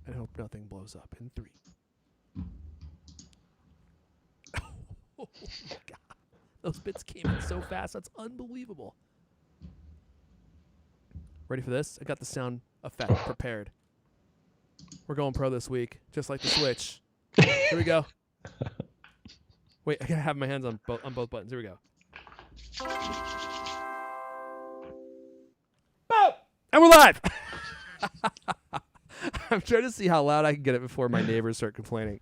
and hope nothing blows up in 3. Oh my god. Those bits came in so fast. That's unbelievable. Ready for this? I got the sound effect prepared. We're going pro this week, just like the Switch. Here we go. Wait, I gotta have my hands on both buttons. Here we go. Boom! And we're live! I'm trying to see how loud I can get it before my neighbors start complaining.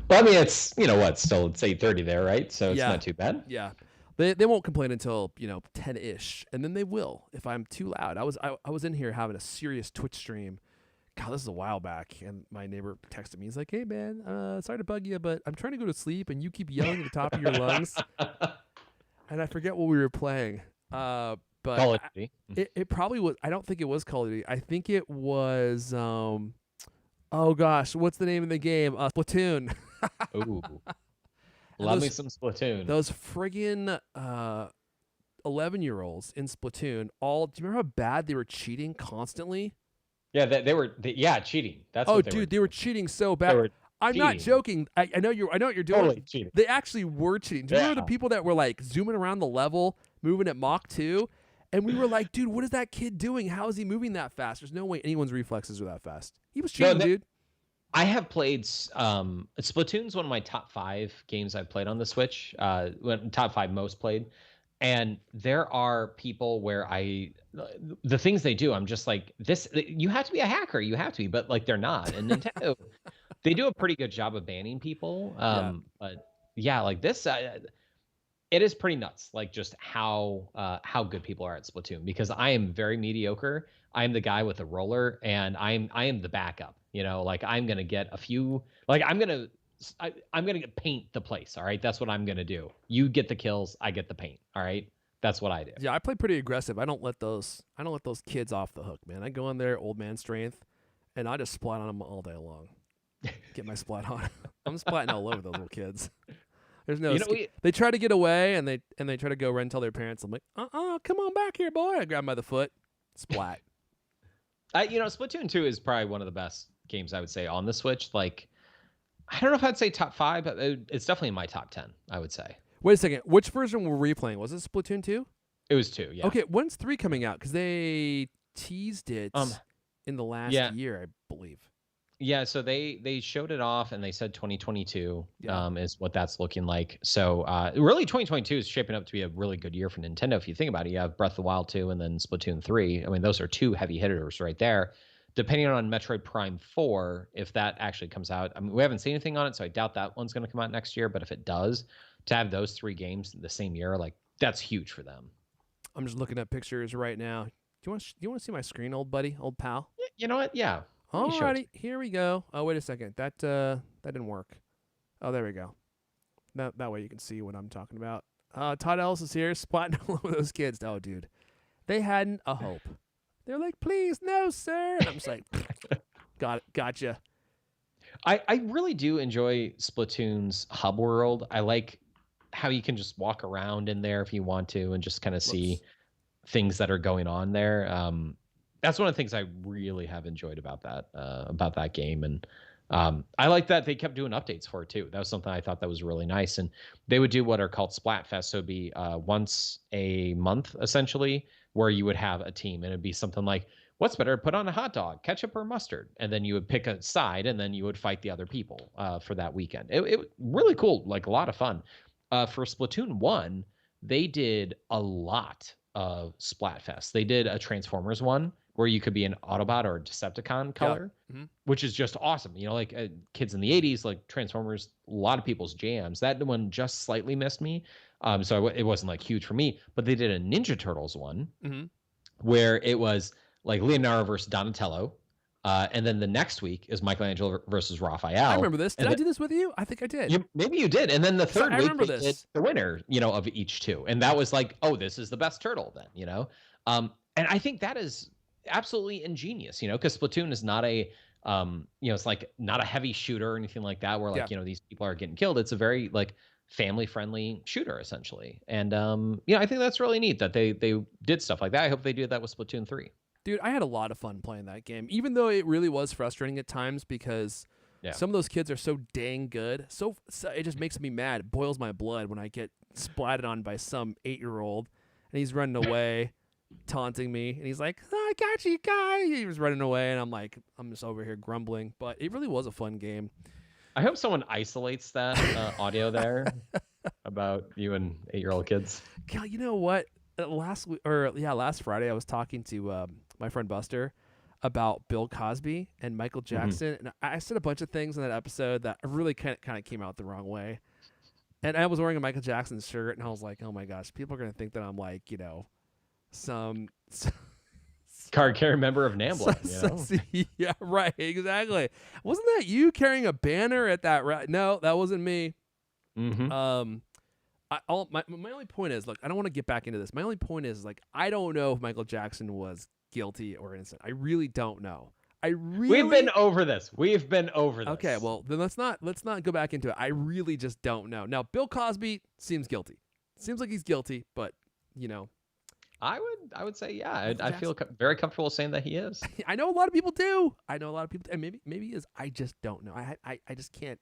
Well, I mean, it's, still it's 8:30 there, right? So it's not too bad. Yeah. They won't complain until, 10-ish, and then they will if I'm too loud. I was in here having a serious Twitch stream. God, this is a while back, and my neighbor texted me. He's like, "Hey, man, sorry to bug you, but I'm trying to go to sleep, and you keep yelling at the top of your lungs." And I forget what we were playing. But Call of Duty. It probably was. I don't think it was Call of Duty. I think it was. Oh gosh, what's the name of the game? Splatoon. Ooh. Love me some Splatoon. Those friggin' 11-year-olds in Splatoon. Do you remember how bad they were cheating constantly? Yeah, they were cheating. That's what they were. They were cheating so bad. I'm not joking. I know what you're doing. Totally cheating. They actually were cheating. Do you remember the people that were like zooming around the level, moving at Mach 2? And we were like, dude, what is that kid doing? How is he moving that fast? There's no way anyone's reflexes are that fast. He was cheating, dude. I have played Splatoon's one of my top 5 games I've played on the Switch. Top 5 most played. And there are people where the things they do, I'm just like, this, you have to be a hacker. You have to be, but like they're not. And Nintendo, they do a pretty good job of banning people. But yeah, like this, it is pretty nuts. Like just how good people are at Splatoon, because I am very mediocre. I'm the guy with the roller, and I am the backup. Like I'm gonna get a few. Like I'm gonna paint the place. All right, that's what I'm gonna do. You get the kills, I get the paint. All right, that's what I do. Yeah, I play pretty aggressive. I don't let those kids off the hook, man. I go in there, old man strength, and I just splat on them all day long. Get my splat on. I'm splatting all over those little kids. There's no. They try to get away, and they try to go run and tell their parents. I'm like, come on back here, boy. I grab them by the foot, splat. Splatoon 2 is probably one of the best games I would say on the Switch. Like, I don't know if I'd say top 5, but it's definitely in my top 10, I would say. Wait a second. Which version were we playing? Was it Splatoon 2? It was 2, yeah. Okay, when's 3 coming out? Because they teased it in the last year, I believe. Yeah, so they showed it off, and they said 2022 is what that's looking like. So really 2022 is shaping up to be a really good year for Nintendo. If you think about it, you have Breath of the Wild 2 and then Splatoon 3. I mean, those are 2 heavy hitters right there. Depending on Metroid Prime 4, if that actually comes out. I mean, we haven't seen anything on it, so I doubt that one's going to come out next year. But if it does, to have those 3 games the same year, like that's huge for them. I'm just looking at pictures right now. Do you want to see my screen, old buddy, old pal? You know what? Yeah. Alrighty, here we go. Oh, wait a second. That didn't work. Oh, there we go. That way you can see what I'm talking about. Todd Ellis is here, splatting all over those kids. Oh, dude, they hadn't a hope. They're like, please, no, sir. And I'm just like, gotcha. I really do enjoy Splatoon's hub world. I like how you can just walk around in there if you want to and just kind of see things that are going on there. That's one of the things I really have enjoyed about that game. And I like that they kept doing updates for it too. That was something I thought that was really nice. And they would do what are called Splatfest. So it'd be once a month, essentially, where you would have a team. And it'd be something like, what's better to put on a hot dog, ketchup or mustard? And then you would pick a side, and then you would fight the other people for that weekend. It really cool, like a lot of fun. For Splatoon 1, they did a lot of Splatfest. They did a Transformers one where you could be an Autobot or a Decepticon color, which is just awesome. Like kids in the 80s, like Transformers, a lot of people's jams. That one just slightly missed me. So it wasn't like huge for me, but they did a Ninja Turtles one where it was like Leonardo versus Donatello. And then the next week is Michelangelo versus Raphael. I remember this. Did I do this with you? I think I did. Maybe you did. And then the third week they did the winner, of each 2. And that was like, oh, this is the best turtle then, And I think that is absolutely ingenious, because Splatoon is not a, it's like not a heavy shooter or anything like that where like, these people are getting killed. It's a very like family-friendly shooter essentially. And, I think that's really neat that they did stuff like that. I hope they do that with Splatoon 3. Dude, I had a lot of fun playing that game, even though it really was frustrating at times because Yeah. some of those kids are so dang good. So it just makes me mad. It boils my blood when I get splatted on by some 8-year-old and he's running away, taunting me, and he's like, "I got you, guy." He was running away, and I'm just over here grumbling. But it really was a fun game. I hope someone isolates that audio there about you and 8-year-old kids. God, you know what? Last Friday, I was talking to my friend Buster about Bill Cosby and Michael Jackson, and I said a bunch of things in that episode that really kind of came out the wrong way. And I was wearing a Michael Jackson shirt, and I was like, "Oh my gosh, people are gonna think that I'm like, some." Card carrying member of NAMBLA, Yeah, right, exactly. Wasn't that you carrying a banner at that? No, that wasn't me. Mm-hmm. My only point is, look, I don't want to get back into this. My only point is, like, I don't know if Michael Jackson was guilty or innocent. I really don't know. We've been over this. Okay, well then let's not go back into it. I really just don't know. Now, Bill Cosby seems guilty. Seems like he's guilty, but I would say, yeah. I feel very comfortable saying that he is. I know a lot of people do. And maybe he is. I just don't know. I just can't.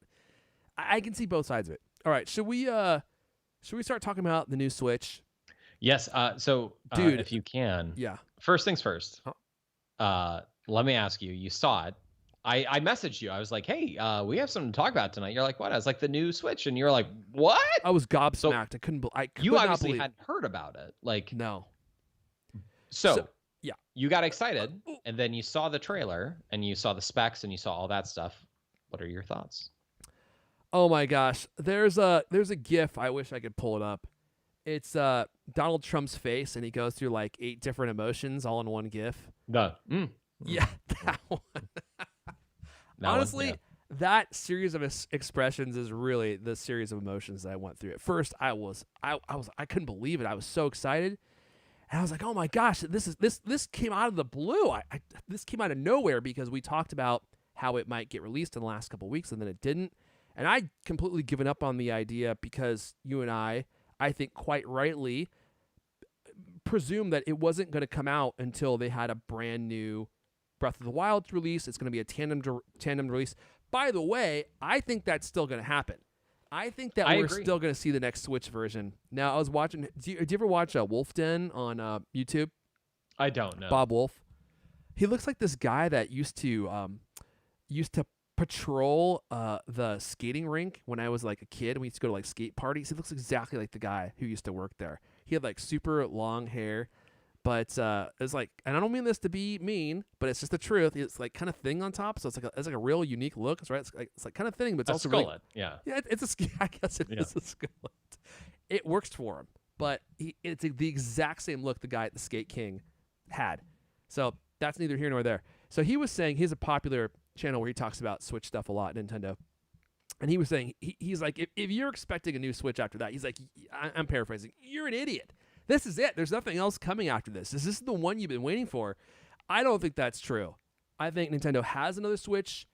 I can see both sides of it. All right, should we start talking about the new Switch? Yes. So, dude, if you can, yeah. First things first. Let me ask you. You saw it. I messaged you. I was like, "Hey, we have something to talk about tonight." You're like, "What?" I was like, "The new Switch," and you're like, "What?" I was gobsmacked. So, I couldn't. You obviously hadn't heard about it. Like, no. So yeah, you got excited, and then you saw the trailer, and you saw the specs, and you saw all that stuff. What are your thoughts? Oh my gosh, there's a GIF. I wish I could pull it up. It's Donald Trump's face, and he goes through like 8 different emotions all in one GIF. Yeah, that one. Honestly, that series of expressions is really the series of emotions that I went through. At first, I couldn't believe it. I was so excited. And I was like, "Oh my gosh, this came out of the blue. This came out of nowhere because we talked about how it might get released in the last couple of weeks, and then it didn't. And I'd completely given up on the idea because you and I think quite rightly, presumed that it wasn't going to come out until they had a brand new Breath of the Wild release. It's going to be a tandem release. By the way, I think that's still going to happen. I think that we're still going to see the next Switch version. Now, I was watching. Do you ever watch Wolf Den on YouTube? I don't know. Bob Wolf. He looks like this guy that used to patrol the skating rink when I was like a kid. We used to go to like skate parties. He looks exactly like the guy who used to work there. He had like super long hair, but it's like, and I don't mean this to be mean, but it's just the truth. It's like kind of thin on top, so it's like a real unique look. It's right. It's like kind of thin, but it's also skullet. Really, yeah. It's a. I guess it is a skullet. It works for him, but it's the exact same look the guy at the Skate King had. So that's neither here nor there. So he was saying he's a popular channel where he talks about Switch stuff a lot, Nintendo. And he was saying, he's like, if you're expecting a new Switch after that, he's like, I'm paraphrasing, you're an idiot. This is it. There's nothing else coming after this. Is this the one you've been waiting for? I don't think that's true. I think Nintendo has another Switch.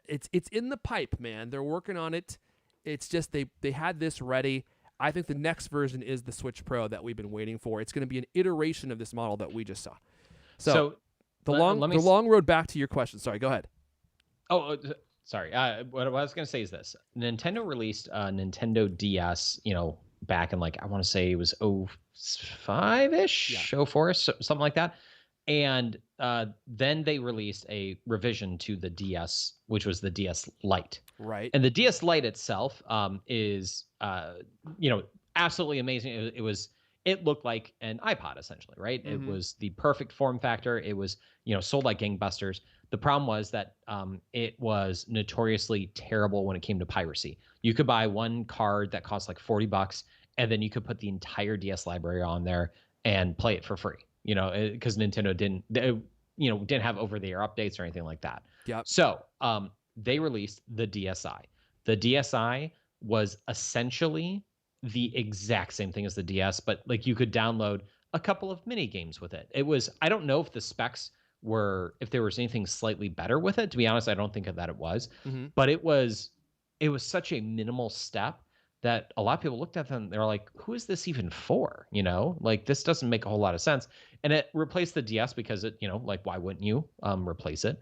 It's in the pipe, man. They're working on it. It's just they had this ready. I think the next version is the Switch Pro that we've been waiting for. It's going to be an iteration of this model that we just saw. So the long road back to your question. Sorry, go ahead. Oh, sorry. What I was going to say is this. Nintendo released a Nintendo DS, back in like, I want to say it was 05-ish, 04-ish, something like that. And then they released a revision to the DS, which was the DS Lite. Right. And the DS Lite itself is, absolutely amazing. It looked like an iPod essentially, right? Mm-hmm. It was the perfect form factor. It was, sold like gangbusters. The problem was that it was notoriously terrible when it came to piracy. You could buy one card that cost like $40, and then you could put the entire DS library on there and play it for free. Because Nintendo didn't have over-the-air updates or anything like that. Yeah. So they released the DSi. The DSi was essentially the exact same thing as the DS, but like you could download a couple of mini games with it. I don't know if the specs if there was anything slightly better with it. To be honest, I don't think that it was. Mm-hmm. But it was such a minimal step that a lot of people looked at them, they're like, who is this even for? Like this doesn't make a whole lot of sense. And it replaced the DS because it, like why wouldn't you replace it?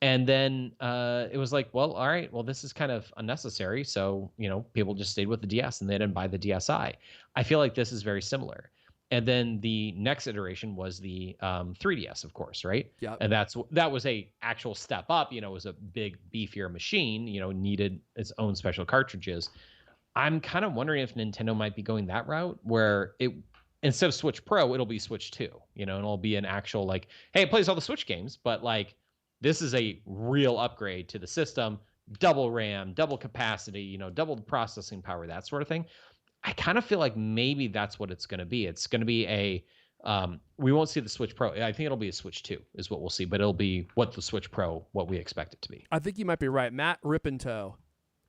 And then it was like, well, all right, well, this is kind of unnecessary. So, people just stayed with the DS and they didn't buy the DSi. I feel like this is very similar. And then the next iteration was the 3DS, of course, right? Yep. And that was a actual step up. It was a big, beefier machine. Needed its own special cartridges. I'm kind of wondering if Nintendo might be going that route where it instead of Switch Pro, it'll be Switch 2, and it'll be an actual like, hey, it plays all the Switch games, but like this is a real upgrade to the system, double RAM, double capacity, double the processing power, that sort of thing. I kind of feel like maybe that's what it's going to be. It's going to be we won't see the Switch Pro. I think it'll be a Switch 2 is what we'll see, but it'll be what we expect it to be. I think you might be right. Matt Rippentoe.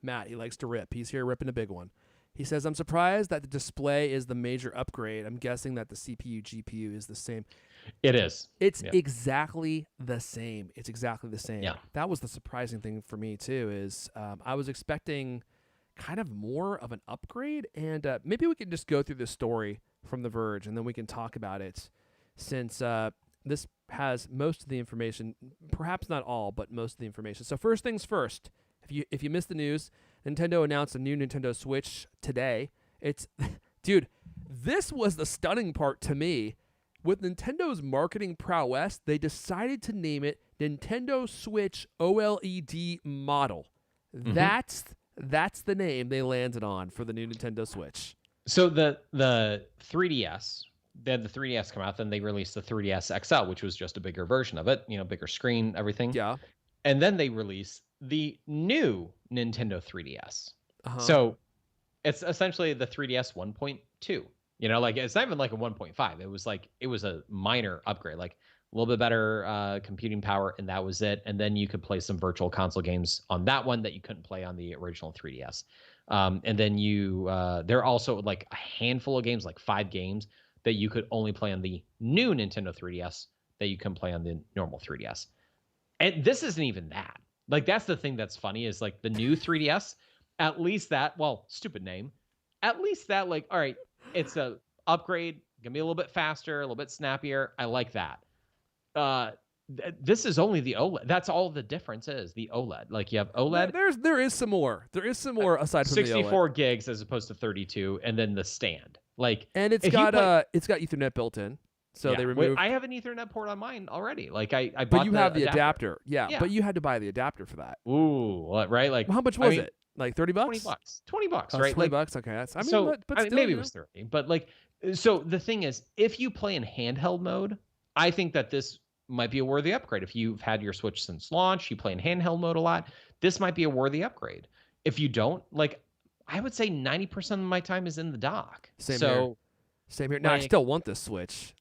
Matt, he likes to rip. He's here ripping a big one. He says, I'm surprised that the display is the major upgrade. I'm guessing that the CPU, GPU is the same. It is. It's exactly the same. It's exactly the same. Yeah. That was the surprising thing for me, too, is I was expecting kind of more of an upgrade. And maybe we can just go through the story from The Verge, and then we can talk about it, since this has most of the information, perhaps not all, but most of the information. So first things first, if you missed the news, Nintendo announced a new Nintendo Switch today. Dude, this was the stunning part to me. With Nintendo's marketing prowess, they decided to name it Nintendo Switch OLED model. Mm-hmm. That's the name they landed on for the new Nintendo Switch. So the 3DS, they had the 3DS come out, then they released the 3DS XL, which was just a bigger version of it, bigger screen, everything. Yeah. And then they released the new Nintendo 3DS. Uh-huh. So it's essentially the 3DS 1.2. Like it's not even like a 1.5. It was a minor upgrade, like a little bit better computing power, and that was it. And then you could play some virtual console games on that one that you couldn't play on the original 3DS. And then there are also like a handful of games, like 5 games that you could only play on the new Nintendo 3DS that you can play on the normal 3DS. And this isn't even that. Like, that's the thing that's funny is like the new 3DS, at least that, well, stupid name, at least that, like, all right, it's a upgrade, gonna be a little bit faster, a little bit snappier. I like that. This is only the OLED. That's all the difference is, the OLED. Like, you have OLED. There is some more. There is some more aside from 64 the OLED. gigs as opposed to 32, and then the stand. Like, and it's got Ethernet built in. So they removed. I have an Ethernet port on mine already. Like I bought. But you have the adapter. Yeah, but you had to buy the adapter for that. Ooh, right? Like, well, how much was it? Like $30? $20. $20, right? $20. Okay, that's. I mean, but still, maybe it was 30. But like, so the thing is, if you play in handheld mode, I think that this might be a worthy upgrade. If you've had your Switch since launch, you play in handheld mode a lot, this might be a worthy upgrade. If you don't, like, I would say 90% of my time is in the dock. Same here. Now, I still want this Switch.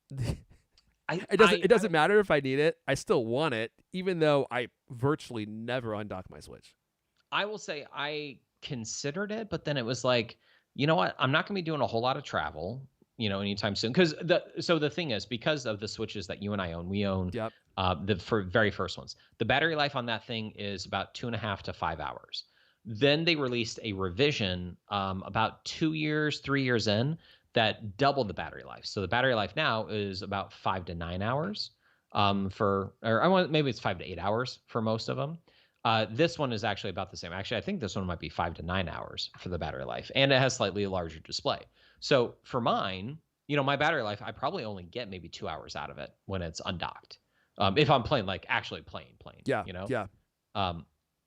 It doesn't matter if I need it. I still want it, even though I virtually never undock my Switch. I will say I considered it, but then it was like, you know what? I'm not going to be doing a whole lot of travel, anytime soon. So the thing is, because of the Switches that you and I own, we own the very first ones. The battery life on that thing is about 2.5 to 5 hours. Then they released a revision about 3 years in, that doubled the battery life. So the battery life now is about 5 to 9 hours maybe it's 5 to 8 hours for most of them. This one is actually about the same. Actually, I think this one might be 5 to 9 hours for the battery life, and it has slightly larger display. So for mine, my battery life, I probably only get maybe 2 hours out of it when it's undocked. If I'm playing, like actually playing. Yeah. Yeah.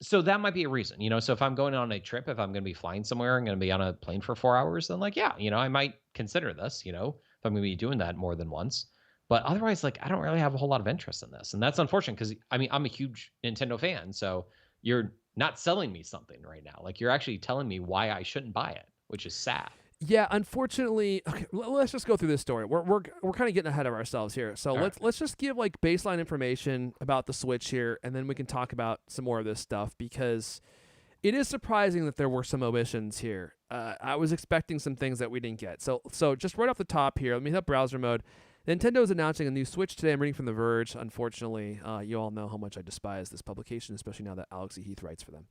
So that might be a reason, so if I'm going on a trip, if I'm going to be flying somewhere, I'm going to be on a plane for 4 hours, then like, yeah, I might consider this, if I'm going to be doing that more than once. But otherwise, like, I don't really have a whole lot of interest in this. And that's unfortunate because, I mean, I'm a huge Nintendo fan. So you're not selling me something right now. Like, you're actually telling me why I shouldn't buy it, which is sad. Yeah, unfortunately, okay, let's just go through this story. We're kind of getting ahead of ourselves here. So let's just give like baseline information about the Switch here, and then we can talk about some more of this stuff, because it is surprising that there were some omissions here. I was expecting some things that we didn't get. So just right off the top here, let me hit browser mode. Nintendo is announcing a new Switch today. I'm reading from The Verge. Unfortunately, you all know how much I despise this publication, especially now that Alex E. Heath writes for them.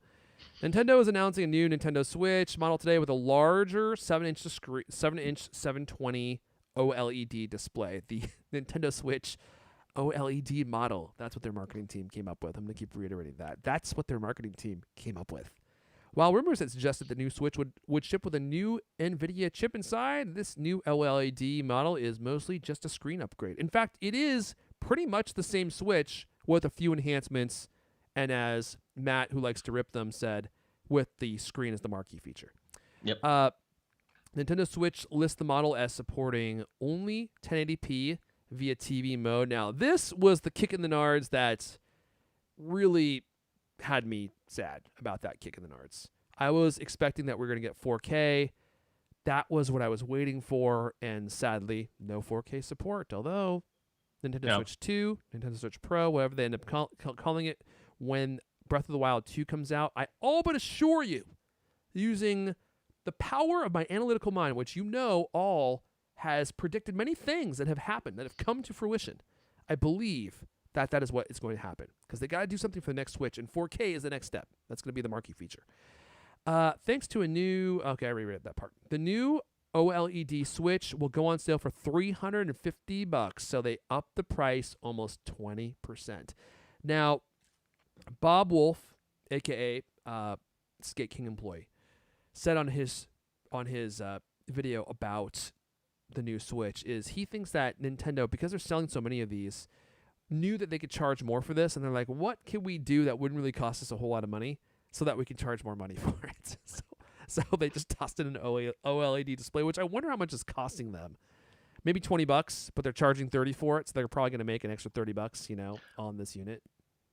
Nintendo is announcing a new Nintendo Switch model today with a larger 7-inch 720 OLED display. The Nintendo Switch OLED model. That's what their marketing team came up with. I'm going to keep reiterating that. That's what their marketing team came up with. While rumors had suggested the new Switch would ship with a new NVIDIA chip inside, this new OLED model is mostly just a screen upgrade. In fact, it is pretty much the same Switch with a few enhancements, and as Matt, who likes to rip them, said, with the screen as the marquee feature. Yep. Nintendo Switch lists the model as supporting only 1080p via TV mode. Now, this was the kick in the nards that really had me sad about that kick in the nards. I was expecting that we are going to get 4K. That was what I was waiting for, and sadly, no 4K support. Although Nintendo Switch 2, Nintendo Switch Pro, whatever they end up calling it, when Breath of the Wild 2 comes out, I all but assure you, using the power of my analytical mind, which all has predicted many things that have happened, that have come to fruition, I believe that is what is going to happen, because they got to do something for the next Switch, and 4K is the next step. That's going to be the marquee feature. Thanks to a new... Okay, I reread that part. The new OLED Switch will go on sale for $350, so they upped the price almost 20%. Now, Bob Wolf, a.k.a. Skate King employee, said on his video about the new Switch is he thinks that Nintendo, because they're selling so many of these, knew that they could charge more for this, and they're like, what can we do that wouldn't really cost us a whole lot of money so that we can charge more money for it? So they just tossed in an OLED display, which I wonder how much it's costing them. Maybe $20, but they're charging $30 for it, so they're probably going to make an extra $30, on this unit.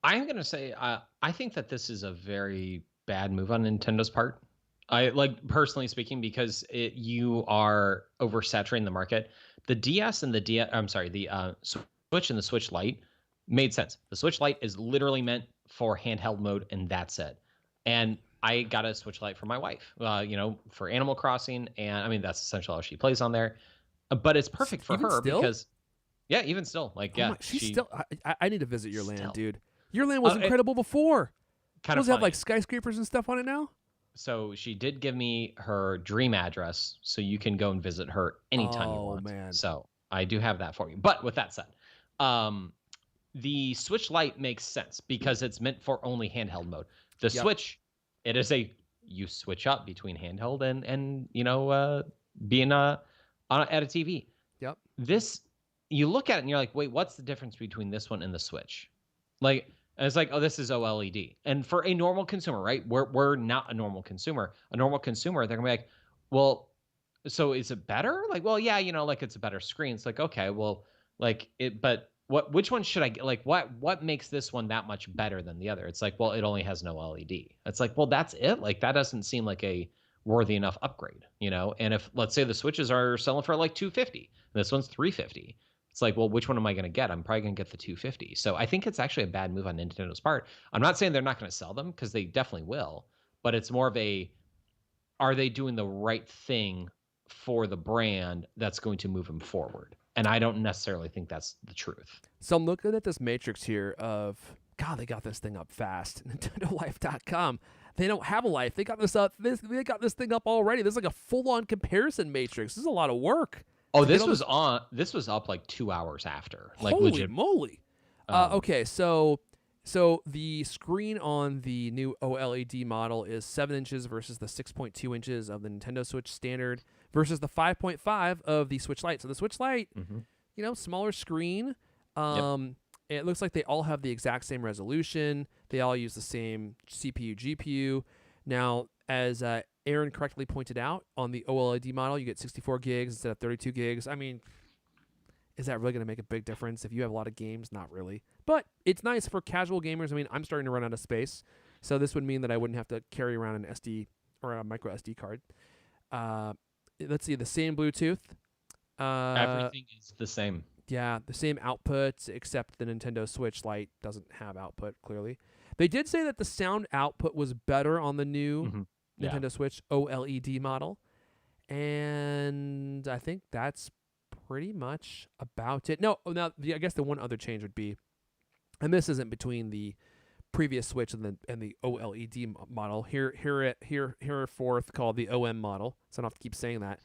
I'm going to say I think that this is a very bad move on Nintendo's part. I personally speaking, because you are oversaturating the market. The DS and the Switch and the Switch Lite made sense. The Switch Lite is literally meant for handheld mode, and that's it. And I got a Switch Lite for my wife, for Animal Crossing, and I mean that's essentially all she plays on there. But it's perfect for her because, even still, she's still. I need to visit your land, dude. Your land was incredible before. Does it have like skyscrapers and stuff on it now? So she did give me her dream address, so you can go and visit her anytime you want. Man. So I do have that for you. But with that said, the Switch Lite makes sense because it's meant for only handheld mode. The Switch, it is you switch up between handheld and being at a TV. Yep. This, you look at it and you're like, wait, what's the difference between this one and the Switch? And it's like, oh, this is OLED. And for a normal consumer, right? We're not a normal consumer. A normal consumer, they're gonna be like, well, so is it better? It's a better screen. It's like, okay, well, but which one should I get? What makes this one that much better than the other? It's like, well, it only has no LED. It's like, well, that's it. That doesn't seem like a worthy enough upgrade, And if, let's say the Switches are selling for $250, and this one's $350. It's like, well, which one am I going to get? I'm probably going to get the 250. So I think it's actually a bad move on Nintendo's part. I'm not saying they're not going to sell them, because they definitely will, but it's more of are they doing the right thing for the brand that's going to move them forward? And I don't necessarily think that's the truth. So I'm looking at this matrix here of, God, they got this thing up fast. NintendoLife.com. They don't have a life. They got this up. They got this thing up already. There's like a full-on comparison matrix. This is a lot of work. Oh, this was up 2 hours after. Holy legit. Moly! Okay, so the screen on the new OLED model is 7 inches versus the 6.2 inches of the Nintendo Switch standard versus the 5.5 of the Switch Lite. So the Switch Lite, smaller screen. It looks like they all have the exact same resolution. They all use the same CPU, GPU. Now, as Aaron correctly pointed out, on the OLED model, you get 64 gigs instead of 32 gigs. I mean, is that really going to make a big difference? If you have a lot of games, not really. But it's nice for casual gamers. I mean, I'm starting to run out of space, so this would mean that I wouldn't have to carry around an SD or a micro SD card. Let's see, the same Bluetooth. Everything is the same. Yeah, the same outputs, except the Nintendo Switch Lite doesn't have output, clearly. They did say that the sound output was better on the new Nintendo Switch OLED model, and I think that's pretty much about it. I guess the one other change would be, and this isn't between the previous Switch and the OLED model. Here forth called the OM model. So I don't have to keep saying that.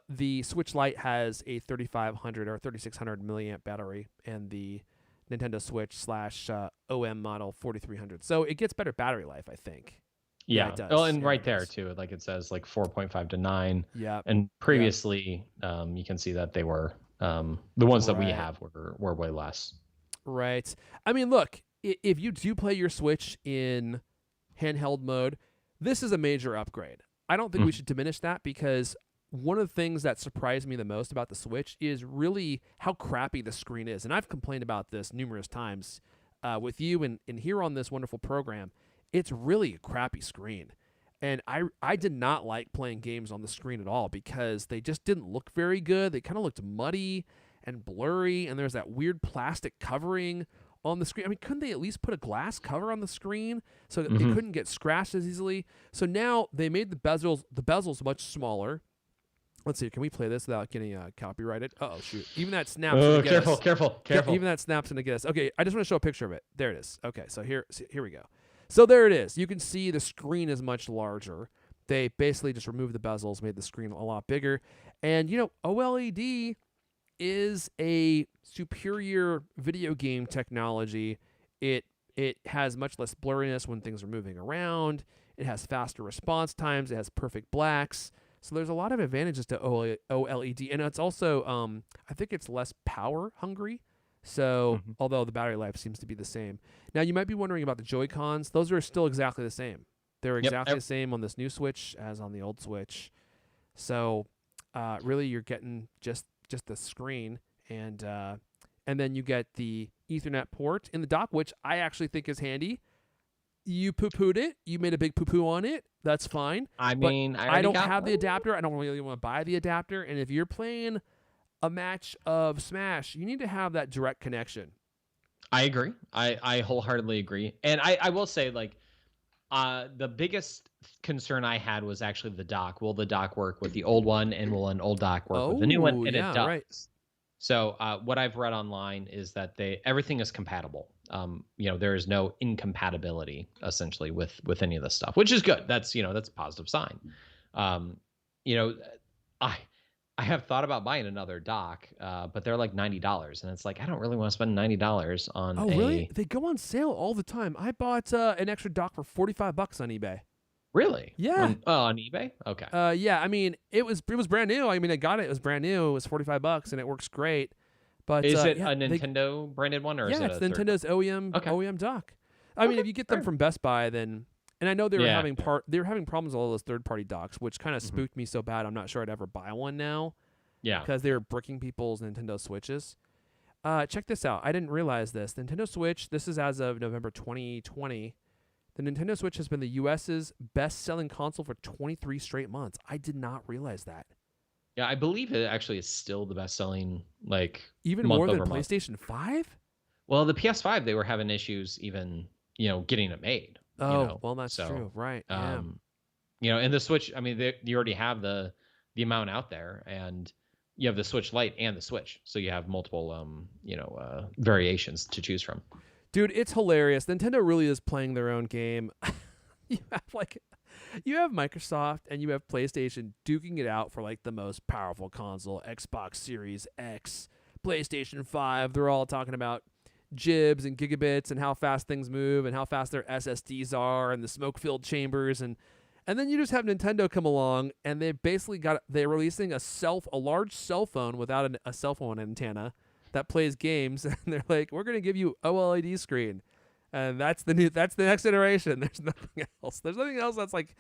The Switch Lite has a 3500 or 3600 milliamp battery, and the Nintendo Switch slash OM model 4300. So it gets better battery life, I think. Yeah. It does. Oh, and Yeah, right it there does. too, like it says like 4.5 to 9. Yeah. And previously, you can see that they were the ones that we Right. have were way less. Right. I mean, look, if you do play your Switch in handheld mode, this is a major upgrade. I don't think we should diminish that, because one of the things that surprised me the most about the Switch is really how crappy the screen is. And I've complained about this numerous times with you and here on this wonderful program. It's really a crappy screen. And I did not like playing games on the screen at all, because they just didn't look very good. They kind of looked muddy and blurry, and there's that weird plastic covering on the screen. I mean, couldn't they at least put a glass cover on the screen so that it couldn't get scratched as easily? So now they made the bezels much smaller. Let's see. Can we play this without getting copyrighted? Oh shoot! Even that snaps. Oh, careful. Even that snaps into get us. Okay, I just want to show a picture of it. There it is. Okay, so here we go. So there it is. You can see the screen is much larger. They basically just removed the bezels, made the screen a lot bigger, and OLED is a superior video game technology. It has much less blurriness when things are moving around. It has faster response times. It has perfect blacks. So there's a lot of advantages to OLED, and it's also I think it's less power hungry. So although the battery life seems to be the same. Now you might be wondering about the Joy-Cons. Those are still exactly the same. They're exactly the same on this new Switch as on the old Switch. So really you're getting just the screen, and then you get the Ethernet port in the dock, which I actually think is handy. You poo-pooed it. You made a big poo-poo on it. That's fine. I mean, I don't have the adapter. I don't really want to buy the adapter. And if you're playing a match of Smash, you need to have that direct connection. I agree. I wholeheartedly agree. And I will say, like, the biggest concern I had was actually the dock. Will the dock work with the old one, and will an old dock work with the new one? And it does. Right. So what I've read online is that everything is compatible. There is no incompatibility essentially with any of this stuff, which is good. That's a positive sign. I have thought about buying another dock, but they're like $90, and it's like I don't really want to spend $90 on. Oh, really? They go on sale all the time. I bought an extra dock for $45 on eBay. Really? Yeah. On eBay? Okay. Yeah. I mean, it was brand new. I mean, I got it. It was brand new. It was $45, and it works great. But is it a Nintendo branded one, or is it it's Nintendo's OEM dock. I mean, if you get them from Best Buy, then, and I know they were having problems with all those third-party docks, which kind of spooked me so bad. I'm not sure I'd ever buy one now. Yeah. Because they were bricking people's Nintendo Switches. Check this out. I didn't realize this. Nintendo Switch. This is as of November 2020. The Nintendo Switch has been the U.S.'s best-selling console for 23 straight months. I did not realize that. Yeah, I believe it actually is still the best-selling, like, even more than PlayStation 5? Well, the PS5, they were having issues even, getting it made. Oh, well, that's true. Right. And the Switch, I mean, you already have the amount out there, and you have the Switch Lite and the Switch. So you have multiple, variations to choose from. Dude, it's hilarious. Nintendo really is playing their own game. You have Microsoft and you have PlayStation duking it out for like the most powerful console, Xbox Series X, PlayStation 5. They're all talking about gibs and gigabits and how fast things move and how fast their SSDs are and the smoke-filled chambers, and then you just have Nintendo come along, and they're releasing a large cell phone without a cell phone antenna that plays games, and they're like, we're going to give you OLED screen. And that's the next iteration. There's nothing else. There's nothing else that's like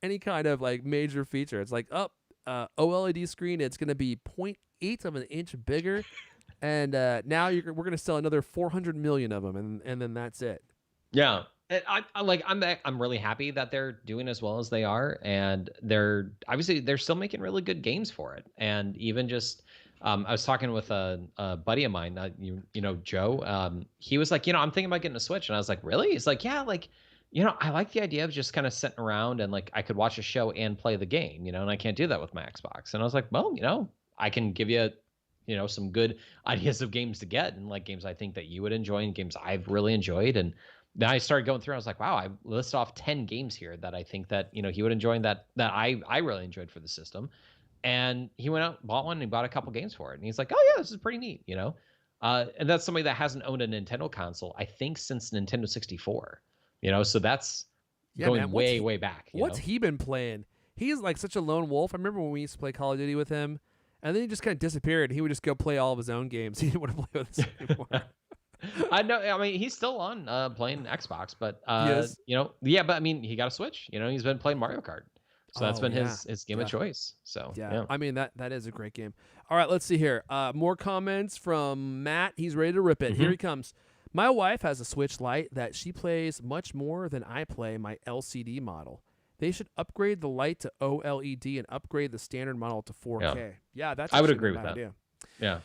any kind of like major feature. It's like OLED screen. It's going to be 0.8 of an inch bigger, and now we're going to sell another 400 million of them, and then that's it. Yeah, and I'm really happy that they're doing as well as they are, and they're still making really good games for it, and even just. I was talking with a buddy of mine, Joe. He was like, I'm thinking about getting a Switch, and I was like, really? He's like, yeah, like, I like the idea of just kind of sitting around and like I could watch a show and play the game, and I can't do that with my Xbox. And I was like, well, I can give you some good ideas of games to get, and like games I think that you would enjoy and games I've really enjoyed. And then I started going through. I was like, wow, I list off 10 games here that I think that he would enjoy and that I really enjoyed for the system. And he went out, bought one, and he bought a couple games for it. And he's like, oh yeah, this is pretty neat. And that's somebody that hasn't owned a Nintendo console, I think, since Nintendo 64. So that's going man, way back. What's he been playing? He's like such a lone wolf. I remember when we used to play Call of Duty with him, and then he just kind of disappeared. He would just go play all of his own games. He didn't want to play with us anymore. I know. I mean, he's still on playing Xbox, but Yes. yeah. But I mean, he got a Switch. He's been playing Mario Kart, so that's been yeah. his game of choice. So yeah. I mean that is a great game. All right, let's see here. More comments from Matt. He's ready to rip it. Here he comes. My wife has a Switch Lite that she plays much more than I play my LCD model. They should upgrade the Lite to OLED and upgrade the standard model to 4K. Yeah, that's I would actually agree not with a that. bad idea.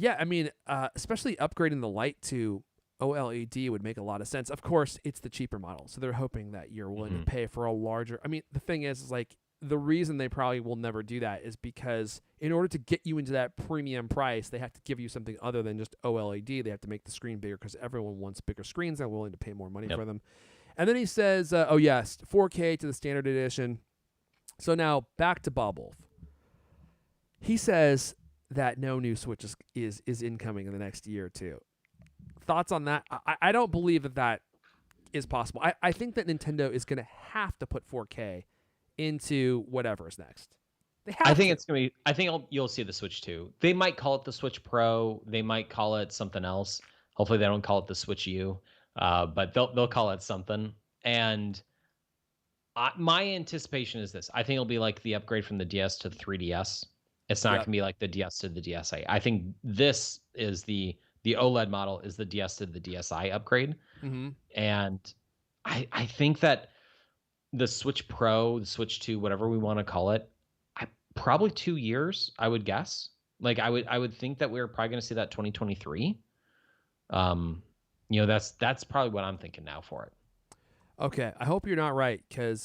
Yeah. I mean, especially upgrading the Lite to OLED would make a lot of sense. Of course, it's the cheaper model, so they're hoping that you're willing to pay for a larger. I mean, the thing is like the reason they probably will never do that is because in order to get you into that premium price, they have to give you something other than just OLED. They have to make the screen bigger because everyone wants bigger screens. They're willing to pay more money for them. And then he says, oh, yes, 4K to the standard edition. So now back to Bob Wolf. He says that no new Switch is incoming in the next year or two. Thoughts on that? I don't believe that is possible. I think that Nintendo is going to have to put 4K into whatever is next. I think it's going to be, I think you'll see the Switch 2. They might call it the Switch Pro. They might call it something else. Hopefully they don't call it the Switch U. But they'll call it something. And my anticipation is this. I think it'll be like the upgrade from the DS to the 3DS. It's not going to be like the DS to the DSi. I think this is the OLED model is the DS to the DSi upgrade. And I think that the Switch Pro, the Switch 2, whatever we want to call it, probably 2 years, I would guess. Like I would think that we're probably going to see that 2023. That's probably what I'm thinking now for it. Okay, I hope you're not right because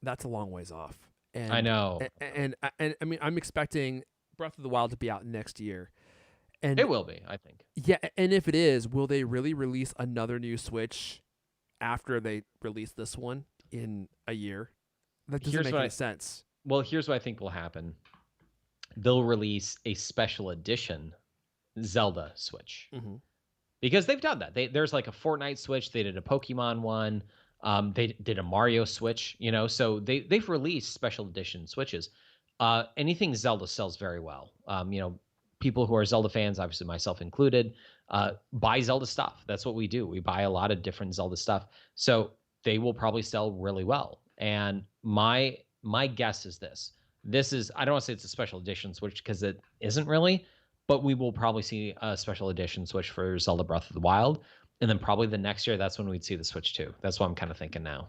that's a long ways off. And, I know, and I mean I'm expecting Breath of the Wild to be out next year, and it will be. I think. Yeah, and if it is, will they really release another new Switch after they release this one in a year? That doesn't make any sense. Well, here's what I think will happen. They'll release a special edition Zelda Switch. Because they've done that. There's like a Fortnite Switch. They did a Pokemon one. They did a Mario Switch, so they've released special edition Switches. Anything Zelda sells very well. People who are Zelda fans, obviously myself included, buy Zelda stuff. That's what we do. We buy a lot of different Zelda stuff. So they will probably sell really well. And my guess is this. This is, I don't want to say it's a special edition Switch because it isn't really, but we will probably see a special edition Switch for Zelda Breath of the Wild. And then probably the next year, that's when we'd see the Switch 2. That's what I'm kind of thinking now.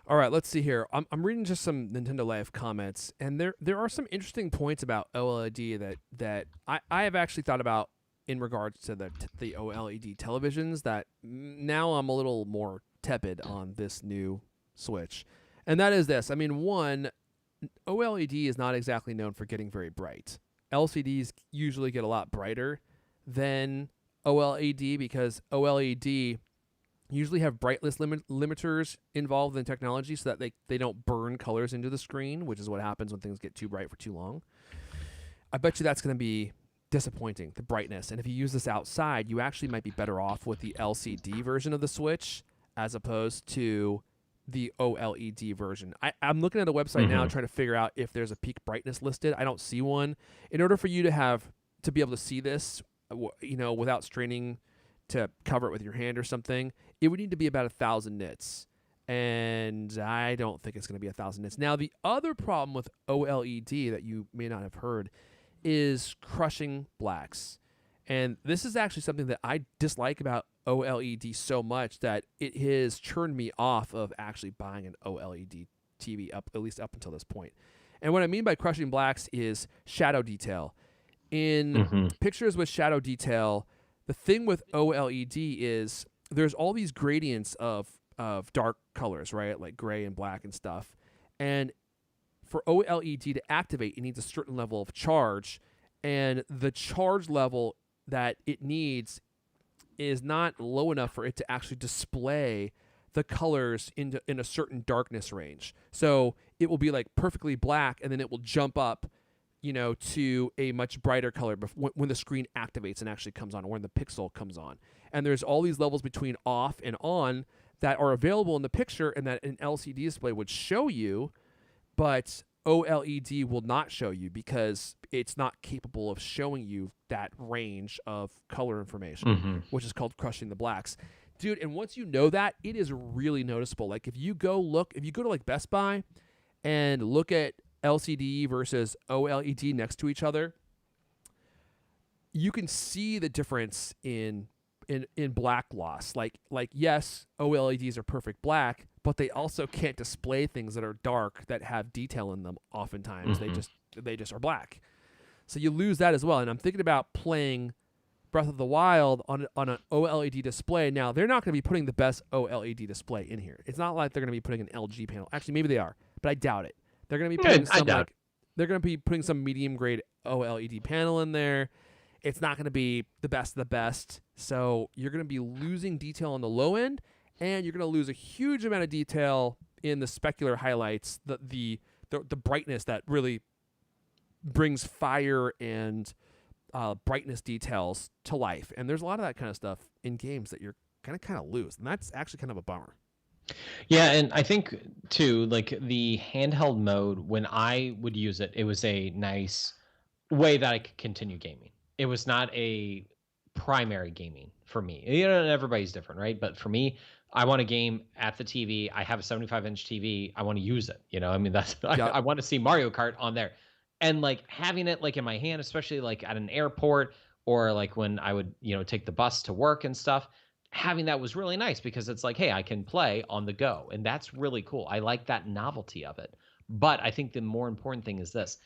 All right, let's see here. I'm reading just some Nintendo Life comments, and there are some interesting points about OLED that I have actually thought about in regards to the OLED televisions that now I'm a little more tepid on this new Switch. And that is this. I mean, one, OLED is not exactly known for getting very bright. LCDs usually get a lot brighter than OLED because OLED usually have brightness limiters involved in technology so that they don't burn colors into the screen, which is what happens when things get too bright for too long. I bet you that's going to be disappointing, the brightness. And if you use this outside, you actually might be better off with the LCD version of the Switch as opposed to the OLED version. I'm looking at a website now trying to figure out if there's a peak brightness listed. I don't see one. In order for you to be able to see this, without straining to cover it with your hand or something, it would need to be about 1,000 nits. And I don't think it's going to be 1,000 nits. Now, the other problem with OLED that you may not have heard is crushing blacks. And this is actually something that I dislike about OLED so much that it has turned me off of actually buying an OLED TV at least up until this point. And what I mean by crushing blacks is shadow detail. In pictures with shadow detail, the thing with OLED is there's all these gradients of dark colors, right? Like gray and black and stuff. And for OLED to activate, it needs a certain level of charge, and the charge level that it needs is not low enough for it to actually display the colors in a certain darkness range. So it will be like perfectly black, and then it will jump up, to a much brighter color when the screen activates and actually comes on, or when the pixel comes on. And there's all these levels between off and on that are available in the picture and that an LCD display would show you, but OLED will not show you because it's not capable of showing you that range of color information, which is called crushing the blacks. Dude, and once you know that, it is really noticeable. Like if you go to like Best Buy and look at LCD versus OLED next to each other, you can see the difference in black loss. Like yes, OLEDs are perfect black, but they also can't display things that are dark that have detail in them. Oftentimes, they just are black. So you lose that as well. And I'm thinking about playing Breath of the Wild on an OLED display. Now, they're not going to be putting the best OLED display in here. It's not like they're going to be putting an LG panel. Actually, maybe they are, but I doubt it. They're going to be putting they're going to be putting some medium grade OLED panel in there. It's not going to be the best of the best. So you're going to be losing detail on the low end, and you're going to lose a huge amount of detail in the specular highlights, the brightness that really brings fire and brightness details to life. And there's a lot of that kind of stuff in games that you're kind of lose, and that's actually kind of a bummer. Yeah, and I think too, like the handheld mode, when I would use it, it was a nice way that I could continue gaming. It was not a primary gaming for me. Everybody's different, right? But for me, I want to game at the TV. I have a 75-inch TV. I want to use it. I mean, that's I want to see Mario Kart on there. And like having it like in my hand, especially like at an airport or like when I would, take the bus to work and stuff, having that was really nice because it's like, hey, I can play on the go. And that's really cool. I like that novelty of it. But I think the more important thing is this.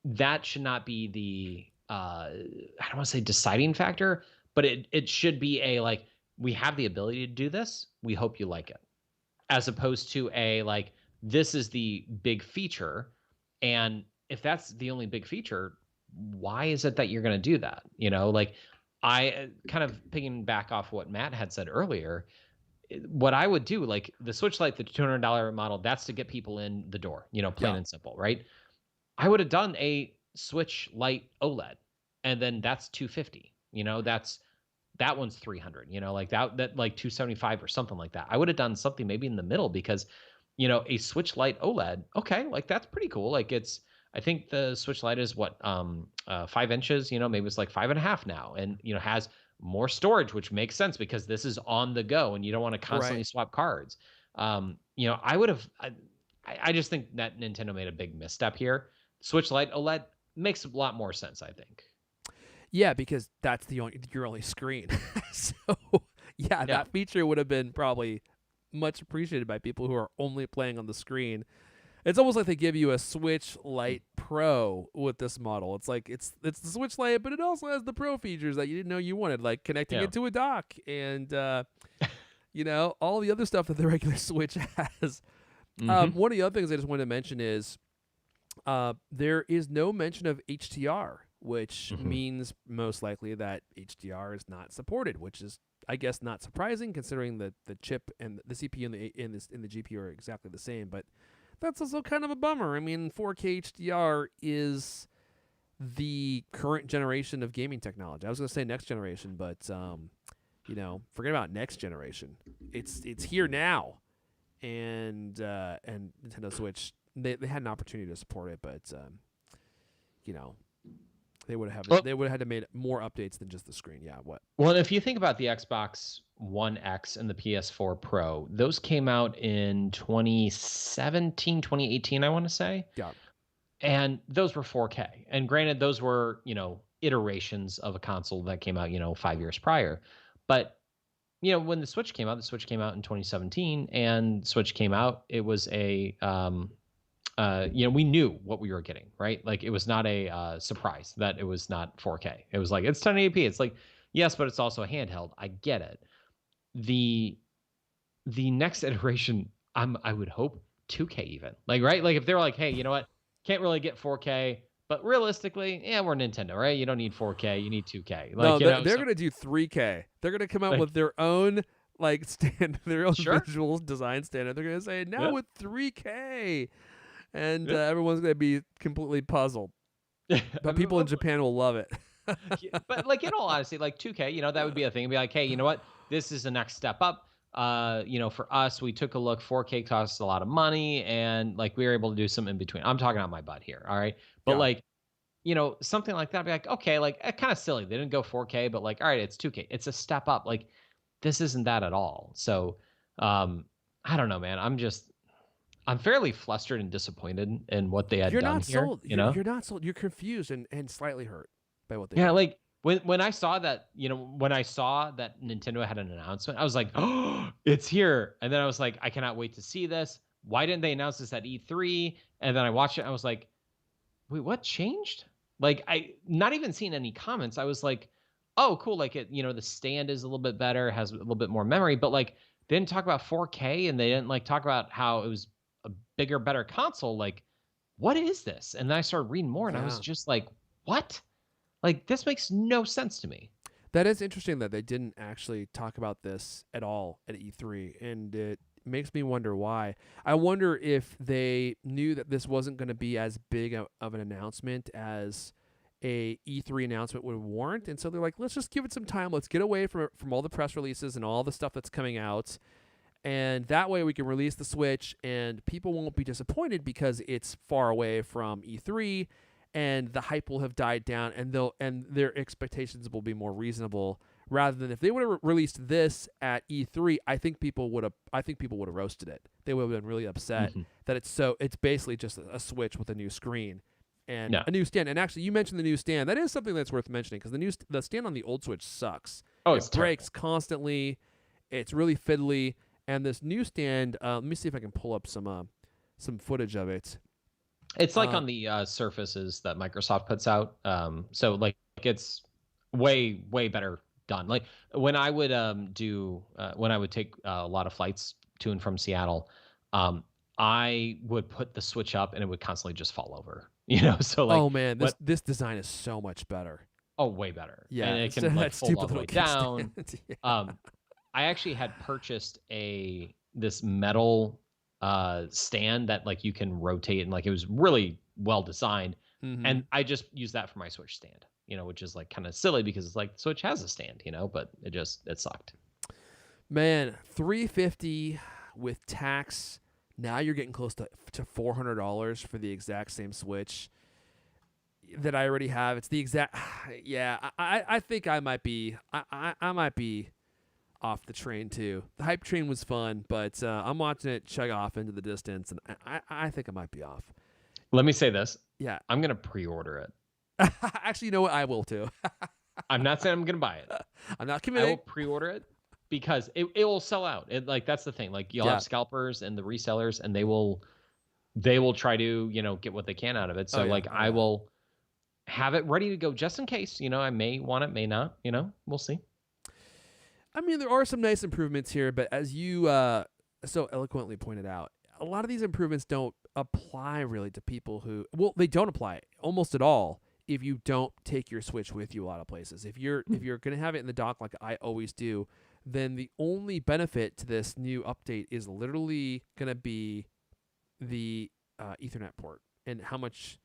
That should not be the I don't want to say deciding factor, but it should be a like, we have the ability to do this. We hope you like it. As opposed to a like, this is the big feature. And if that's the only big feature, why is it that you're going to do that? Like I kind of picking back off what Matt had said earlier, what I would do, like the Switch Lite, the $200 model, that's to get people in the door, plain and simple, right? I would have done a Switch Lite OLED, and then that's $250. That one's $300. Like that like $275 or something like that. I would have done something maybe in the middle because, a Switch Lite OLED, okay, like that's pretty cool. Like I think the Switch Lite is 5 inches. Maybe it's like 5.5 now, and has more storage, which makes sense because this is on the go, and you don't want to constantly swap cards. I would have. I just think that Nintendo made a big misstep here. Switch Lite OLED makes a lot more sense, I think. Yeah, because that's your only screen. So that feature would have been probably much appreciated by people who are only playing on the screen. It's almost like they give you a Switch Lite Pro with this model. It's like it's the Switch Lite, but it also has the Pro features that you didn't know you wanted, like connecting it to a dock and all the other stuff that the regular Switch has. One of the other things I just wanted to mention is there is no mention of HDR, which means most likely that HDR is not supported, which is, I guess, not surprising considering that the chip and the CPU and the GPU are exactly the same. But that's also kind of a bummer. I mean, 4K HDR is the current generation of gaming technology. I was going to say next generation, but forget about next generation. It's here now, and Nintendo Switch they had an opportunity to support it, but they would have had to made more updates than just the screen. Yeah, what? Well, if you think about the Xbox One X and the PS4 Pro, those came out in 2017, 2018, I want to say. Yeah. And those were 4K. And granted, those were, iterations of a console that came out, 5 years prior. But, when the Switch came out in 2017, and Switch came out, it was a we knew what we were getting, right? Like it was not a surprise that it was not 4K. It was like, it's 1080p. It's like, yes, but it's also a handheld. I get it. The next iteration, I would hope 2K even. Like, right? Like if they were like, hey, you know what? Can't really get 4K, but realistically, yeah, we're Nintendo, right? You don't need 4K, you need 2K. No, Like, you know, they're so gonna do 3K. They're gonna come out like with their own like stand, their own sure. visual design standard. They're gonna say now Yeah. with 3K, and Yeah. everyone's gonna be completely puzzled. I But mean, people in Japan will love it. yeah, but like in all honesty, like 2K, you know, that would be a thing. It'd be like, hey, you know what? This is the next step up. You know, for us, we took a look. 4K costs a lot of money, and like we were able to do some in between. I'm talking out my butt here, all right. But Yeah, like, you know, something like that, I'd be like, okay, like kind of silly. They didn't go 4K, but like, all right, it's 2K. It's a step up. Like, this isn't that at all. So, um, I don't know, man. I'm fairly flustered and disappointed in what they had you're done not here. sold. You know, You're not sold. You're confused and slightly hurt by what they yeah, did. like when I saw that, you know, when I saw that Nintendo had an announcement, I was like, "Oh, it's here." And then I was like, "I cannot wait to see this. Why didn't they announce this at E3?" And then I watched it, I was like, "Wait, what changed?" Like I not even seeing any comments. I was like, "Oh, cool, like it, you know, the stand is a little bit better, has a little bit more memory, but like they didn't talk about 4K and they didn't like talk about how it was a bigger, better console. Like, what is this?" And then I started reading more and I was Yeah. just like, "What?" Like, this makes no sense to me. That is interesting that they didn't actually talk about this at all at E3, and it makes me wonder why. I wonder if they knew that this wasn't going to be as big of an announcement as a E3 announcement would warrant, and so they're like, let's just give it some time. Let's get away from all the press releases and all the stuff that's coming out, and that way we can release the Switch, and people won't be disappointed because it's far away from E3, and the hype will have died down, and their expectations will be more reasonable. Rather than if they would have released this at E3, I think people would have roasted it. They would have been really upset Mhm. that it's basically just a Switch with a new screen and Yeah. a new stand. And actually, you mentioned the new stand. That is something that's worth mentioning because the stand on the old Switch sucks. Oh, It it's breaks terrible. constantly. It's really fiddly. And this new stand, let me see if I can pull up some footage of it. It's like Uh, on the Surfaces that Microsoft puts out. So like it's way, way better done. Like when I would when I would take a lot of flights to and from Seattle, um, I would put the Switch up and it would constantly just fall over. You know, so like oh man, what this design is so much better. oh way better. And Yeah, it instead can of like that fold all stupid the little way down. kickstand. Yeah. Um, I actually had purchased this metal stand that like you can rotate and like it was really well designed. Mm-hmm. And I just used that for my Switch stand, you know, which is like kind of silly because it's like Switch has a stand, you know, but it sucked. Man, $350 with tax. Now you're getting close to $400 for the exact same Switch that I already have. It's the exact. Yeah, I think I might be. I might be off the train too. The hype train was fun, but I'm watching it chug off into the distance, and I think I might be off. Let me say this. Yeah. I'm going to pre-order it. Actually, you know what? I will too. I'm not saying I'm going to buy it. I'm not I will committing. pre-order it because it will sell out. It like that's the thing. Like you'll Yeah. have scalpers and the resellers and they will try to, you know, get what they can out of it. So Oh yeah. like Oh, I yeah. will have it ready to go just in case, you know, I may want it, may not, you know, we'll see. I mean, there are some nice improvements here, but as you so eloquently pointed out, a lot of these improvements don't apply really to people who, well, they don't apply almost at all if you don't take your Switch with you a lot of places. If you're going to have it in the dock like I always do, then the only benefit to this new update is literally going to be the Ethernet port. And how much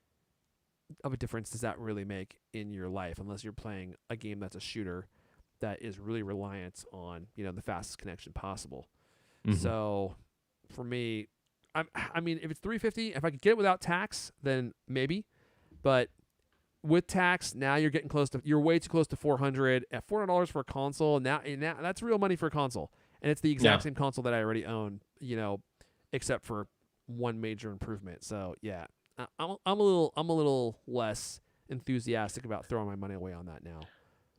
of a difference does that really make in your life unless you're playing a game that's a shooter that is really reliant on, you know, the fastest connection possible. Mhm. So for me, I mean, if it's $350, if I could get it without tax, then maybe. But with tax, now you're way too close to $400 at $400 for a console. Now that's real money for a console, and it's the exact Yeah. same console that I already own, you know, except for one major improvement. So yeah, I'm a little less enthusiastic about throwing my money away on that now.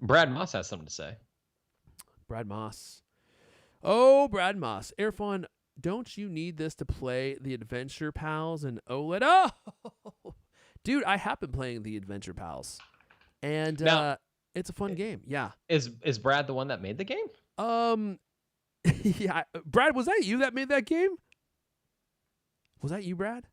Brad Moss has something to say. Brad Moss. Oh, Brad Moss. Airfon, don't you need this to play the Adventure Pals and OLED? Oh, dude, I have been playing the Adventure Pals, and Now- it's a fun game. Yeah. Is Brad the one that made the game? Yeah. Brad, was that you that made that game? Was that you, Brad?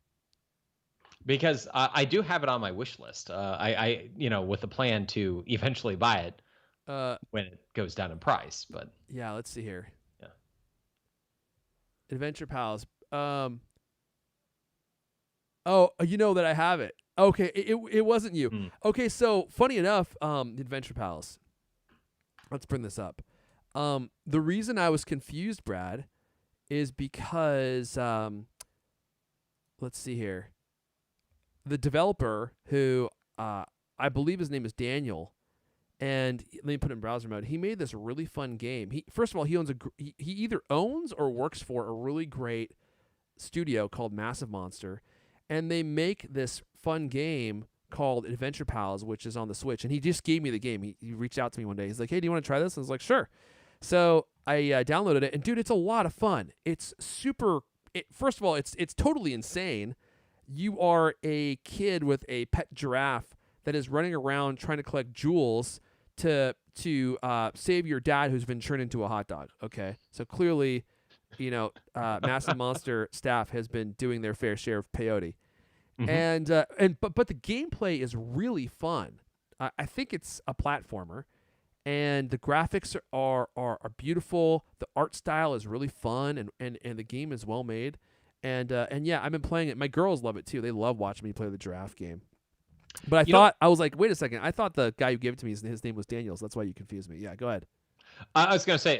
Because I do have it on my wish list. With a plan to eventually buy it Uh, when it goes down in price. But yeah. Let's see here. yeah. Adventure Pals. Oh, you know that I have it. Okay, it wasn't you. Mm. Okay, so funny enough, the Adventure Pals. Let's bring this up. The reason I was confused, Brad, is because let's see here. The developer, who I believe his name is Daniel, and let me put it in browser mode. He made this really fun game. He first of all, he owns he either owns or works for a really great studio called Massive Monster, and they make this fun game called Adventure Pals, which is on the Switch. And he just gave me the game. He reached out to me one day. He's like, "Hey, do you want to try this?" And I was like, "Sure." So I downloaded it, and dude, it's a lot of fun. It's super. First of all, it's totally insane. You are a kid with a pet giraffe that is running around trying to collect jewels to save your dad, who's been turned into a hot dog. Okay, so clearly, Massive Monster staff has been doing their fair share of peyote, Mm-hmm. but the gameplay is really fun. I think it's a platformer, and the graphics are beautiful. The art style is really fun, and the game is well made. And yeah, I've been playing it. My girls love it too. They love watching me play the giraffe game. But I was like, wait a second. I thought the guy who gave it to me, his name was Daniel. So that's why you confused me. Yeah, go ahead. I was going to say,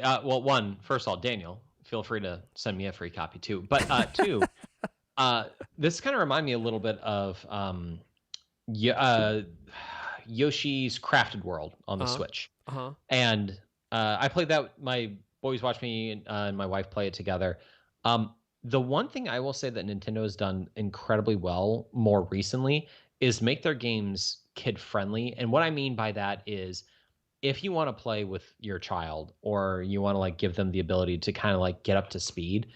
first of all, Daniel, feel free to send me a free copy too. But two, this kind of reminded me a little bit of Yoshi's Crafted World on the Switch. And I played that. My boys watch me and my wife play it together. The one thing I will say that Nintendo has done incredibly well more recently is make their games kid friendly. And what I mean by that is if you want to play with your child or you want to like give them the ability to kind of like get up to speed,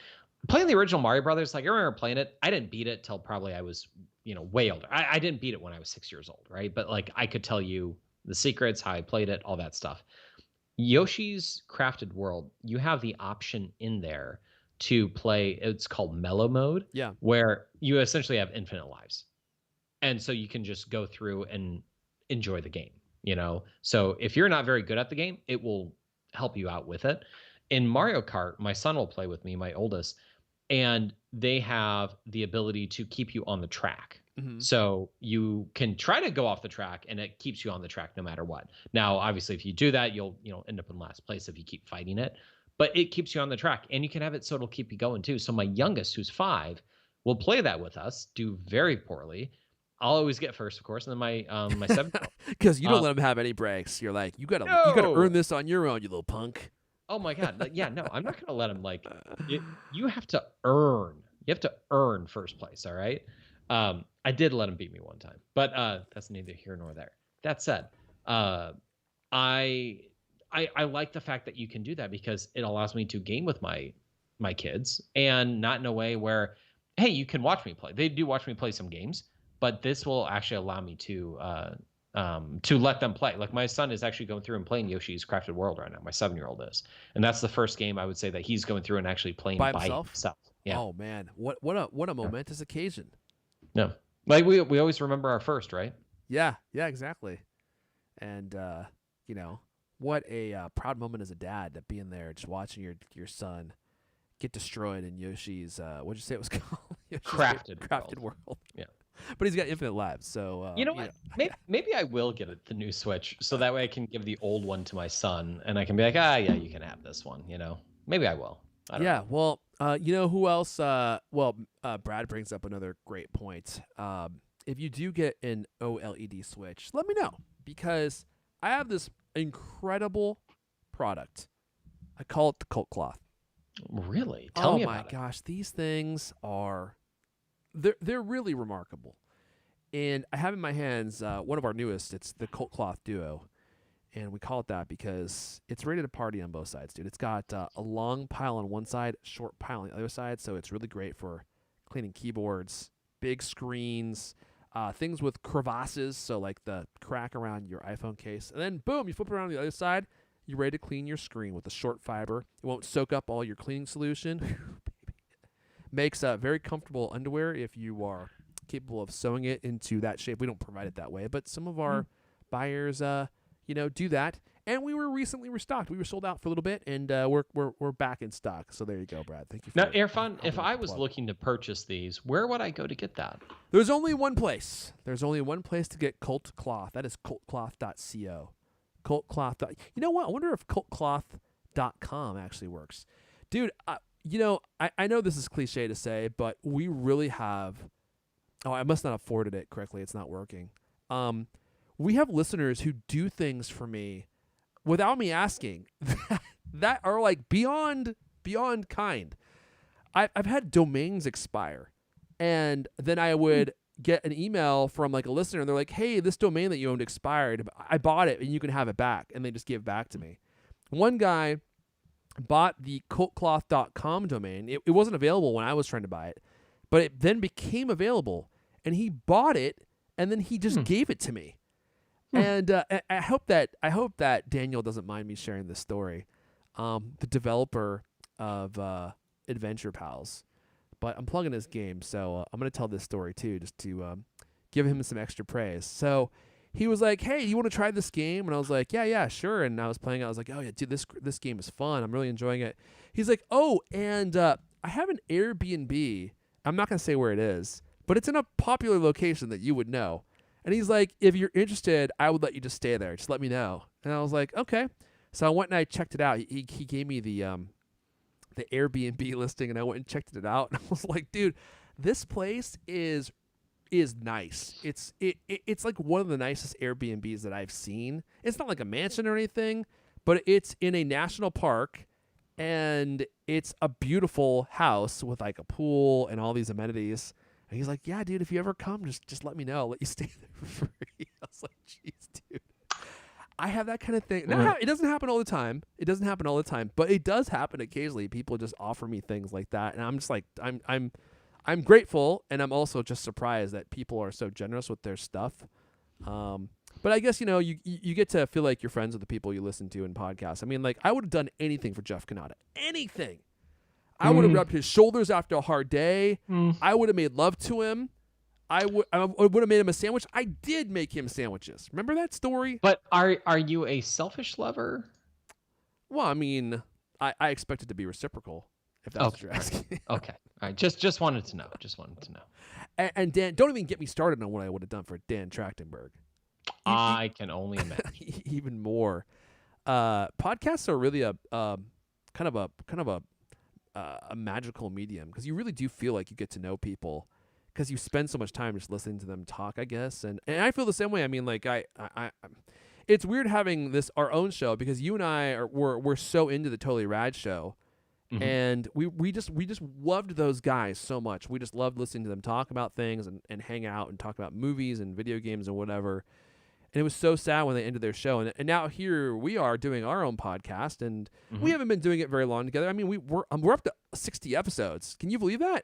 playing the original Mario Brothers, like I remember playing it. I didn't beat it till probably I was, way older. I didn't beat it when I was 6 years old, right? But like I could tell you the secrets, how I played it, all that stuff. Yoshi's Crafted World, you have the option in there to play, it's called mellow mode, Yeah. where you essentially have infinite lives. And so you can just go through and enjoy the game, So if you're not very good at the game, it will help you out with it. In Mario Kart, my son will play with me, my oldest, and they have the ability to keep you on the track. Mm-hmm. So you can try to go off the track and it keeps you on the track no matter what. Now, obviously, if you do that, you'll end up in last place if you keep fighting it. But it keeps you on the track, and you can have it so it'll keep you going too. So my youngest, who's 5, will play that with us, do very poorly. I'll always get first, of course, and then my 7-year-old. Because you don't let him have any breaks. You're like, you gotta earn this on your own, you little punk. Oh my god, yeah, no, I'm not gonna let him you have to earn. You have to earn first place. All right. I did let him beat me one time, but that's neither here nor there. That said, I like the fact that you can do that because it allows me to game with my kids and not in a way where, hey, you can watch me play. They do watch me play some games, but this will actually allow me to let them play. Like my son is actually going through and playing Yoshi's Crafted World right now. My 7-year-old is, and that's the first game I would say that he's going through and actually playing by himself. Yeah. Oh man, what a momentous occasion. No, like we always remember our first, right? Yeah, exactly. And what a proud moment as a dad to be in there just watching your son get destroyed in Yoshi's what'd you say it was called? Crafted World. Yeah. But he's got infinite lives, so you know what? Maybe I will get the new Switch so that way I can give the old one to my son and I can be like, yeah, you can have this one. Maybe I will. I don't know. Well, who else? Brad brings up another great point. If you do get an OLED Switch, let me know because I have this incredible product. I call it the Colt Cloth. Really? Tell me about it. Oh my gosh, these things are they're really remarkable. And I have in my hands one of our newest. It's the Colt Cloth Duo. And we call it that because it's ready to party on both sides, dude. It's got a long pile on one side, short pile on the other side. So it's really great for cleaning keyboards, big screens, things with crevasses. So like the crack around your iPhone case. And then boom, you flip it around the other side. You're ready to clean your screen with a short fiber. It won't soak up all your cleaning solution. makes very comfortable underwear if you are capable of sewing it into that shape. We don't provide it that way, but some of our buyers, do that. And we were recently restocked. We were sold out for a little bit, and we're back in stock. So there you go, Brad. Thank you. Now, Irfan, if I was looking to purchase these, where would I go to get that? There's only one place. There's only one place to get Cult Cloth. That is cultcloth.co. Cultcloth. You know what? I wonder if cultcloth.com actually works. Dude, I know this is cliche to say, but we really have. Oh, I must not have forwarded it correctly. It's not working. We have listeners who do things for me without me asking that are like beyond kind. I've had domains expire, and then I would get an email from like a listener, and they're like, "Hey, this domain that you owned expired. I bought it, and you can have it back." And they just give it back to me. One guy bought the cultcloth.com domain. It wasn't available when I was trying to buy it, but it then became available, and he bought it, and then he just gave it to me. And I hope that Daniel doesn't mind me sharing this story. The developer of Adventure Pals, but I'm plugging his game, so I'm going to tell this story too, just to give him some extra praise. So he was like, "Hey, you want to try this game?" And I was like, "Yeah, sure." And I was playing it. I was like, "Oh yeah, dude, this game is fun. I'm really enjoying it." He's like, "Oh, and I have an Airbnb. I'm not going to say where it is, but it's in a popular location that you would know." And he's like, "If you're interested, I would let you just stay there. Just let me know." And I was like, "Okay." So I went and I checked it out. He gave me the Airbnb listing, and I went and checked it out. And I was like, "Dude, this place is nice. It's like one of the nicest Airbnbs that I've seen. It's not like a mansion or anything, but it's in a national park, and it's a beautiful house with like a pool and all these amenities." And he's like, "Yeah, dude, if you ever come, just let me know. I'll let you stay there for free." I was like, "Jeez, dude." I have that kind of thing. Now, it doesn't happen all the time. But it does happen occasionally. People just offer me things like that, and I'm just like, I'm grateful, and I'm also just surprised that people are so generous with their stuff. But I guess you get to feel like you're friends with the people you listen to in podcasts. I mean, like, I would have done anything for Jeff Kanata. Anything. I would have rubbed his shoulders after a hard day. I would have made love to him. I would have made him a sandwich. I did make him sandwiches. Remember that story? But are you a selfish lover? Well, I mean, I expect it to be reciprocal, if that's what you're asking. Okay. All right. Just wanted to know. And Dan, don't even get me started on what I would have done for Dan Trachtenberg. I can only imagine. Even more. Podcasts are really a kind of a magical medium, because you really do feel like you get to know people because you spend so much time just listening to them talk, I guess. And I feel the same way. I mean, like I it's weird having our own show, because you and I we're so into the Totally Rad show. And we just loved those guys so much. We just loved listening to them talk about things and hang out and talk about movies and video games and whatever. And it was so sad when they ended their show. And now here we are doing our own podcast, and we haven't been doing it very long together. I mean, we're up to 60 episodes. Can you believe that?